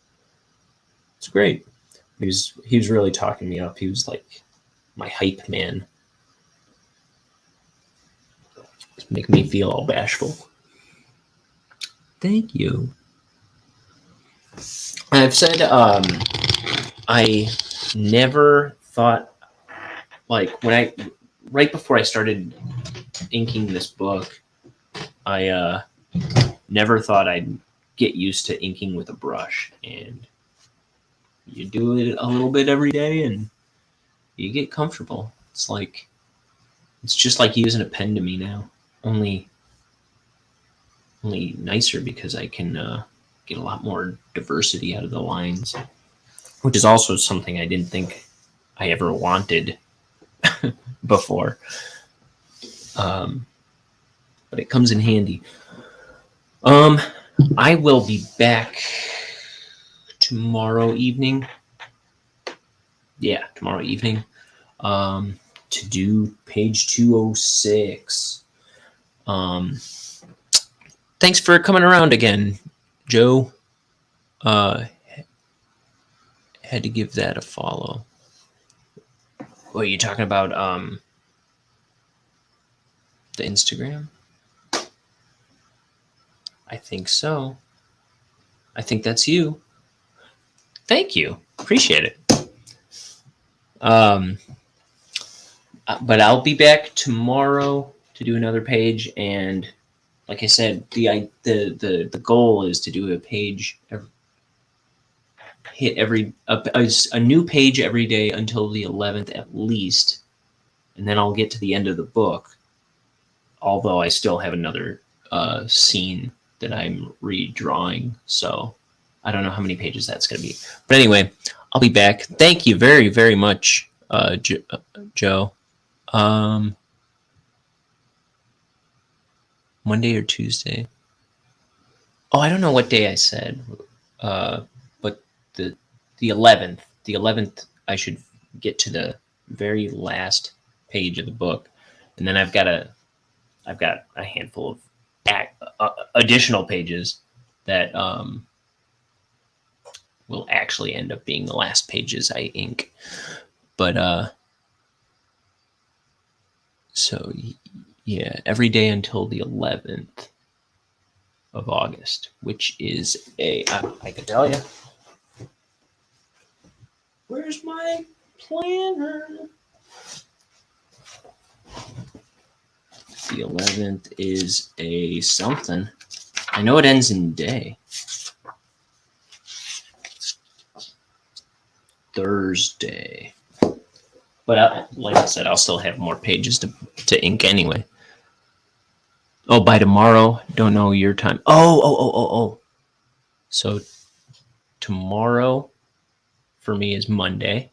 S3: It's great." He was really talking me up. He was like my hype man. It's making me feel all bashful. Thank you. I've said I never thought, like, right before I started inking this book, I never thought I'd get used to inking with a brush, and you do it a little bit every day and you get comfortable. It's just like using a pen to me now, only nicer because I can get a lot more diversity out of the lines, which is also something I didn't think I ever wanted before. But it comes in handy. I will be back tomorrow evening. Yeah, tomorrow evening. To do page 206. Thanks for coming around again, Joe. Had to give that a follow. What are you talking about? The Instagram? I think so. I think that's you. Thank you. Appreciate it. But I'll be back tomorrow to do another page, and like I said, the goal is to do a page a new page every day until the 11th at least, and then I'll get to the end of the book. Although I still have another scene that I'm redrawing, so I don't know how many pages that's going to be. But anyway, I'll be back. Thank you very, very much, Joe. Monday or Tuesday? Oh, I don't know what day I said, but the 11th. The 11th, I should get to the very last page of the book, and then I've got a handful of additional pages that will actually end up being the last pages I ink. But so yeah, every day until the 11th of August, which is I can tell you. Where's my planner? The 11th is a something. I know it ends in day. Thursday. But like I said, I'll still have more pages to ink anyway. Oh, by tomorrow, don't know your time. Oh. So tomorrow for me is Monday.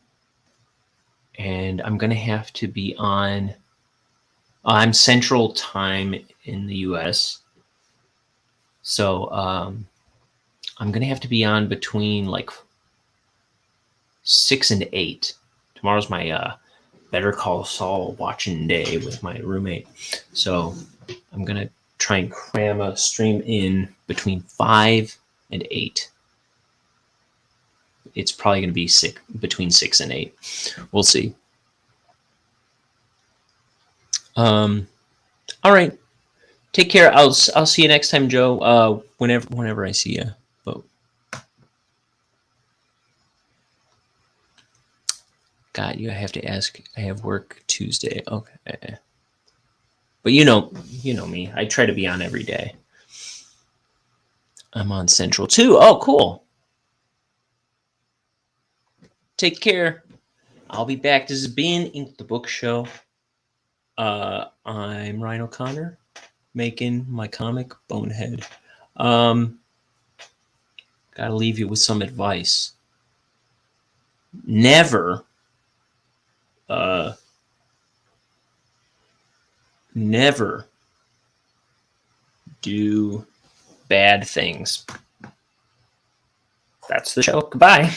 S3: And I'm going to have to be on... I'm Central Time in the U.S. So I'm going to have to be on between like 6 and 8. Tomorrow's my Better Call Saul watching day with my roommate. So I'm going to try and cram a stream in between 5 and 8. It's probably going to be between 6 and 8. We'll see. All right. Take care. I'll see you next time, Joe. Whenever I see you. But God, you have to ask. I have work Tuesday. Okay. But you know me. I try to be on every day. I'm on Central too. Oh, cool. Take care. I'll be back. This has been Ink the Book Show. I'm Ryan O'Connor, making my comic Bonehead. Gotta leave you with some advice. Never do bad things. That's the show. Goodbye.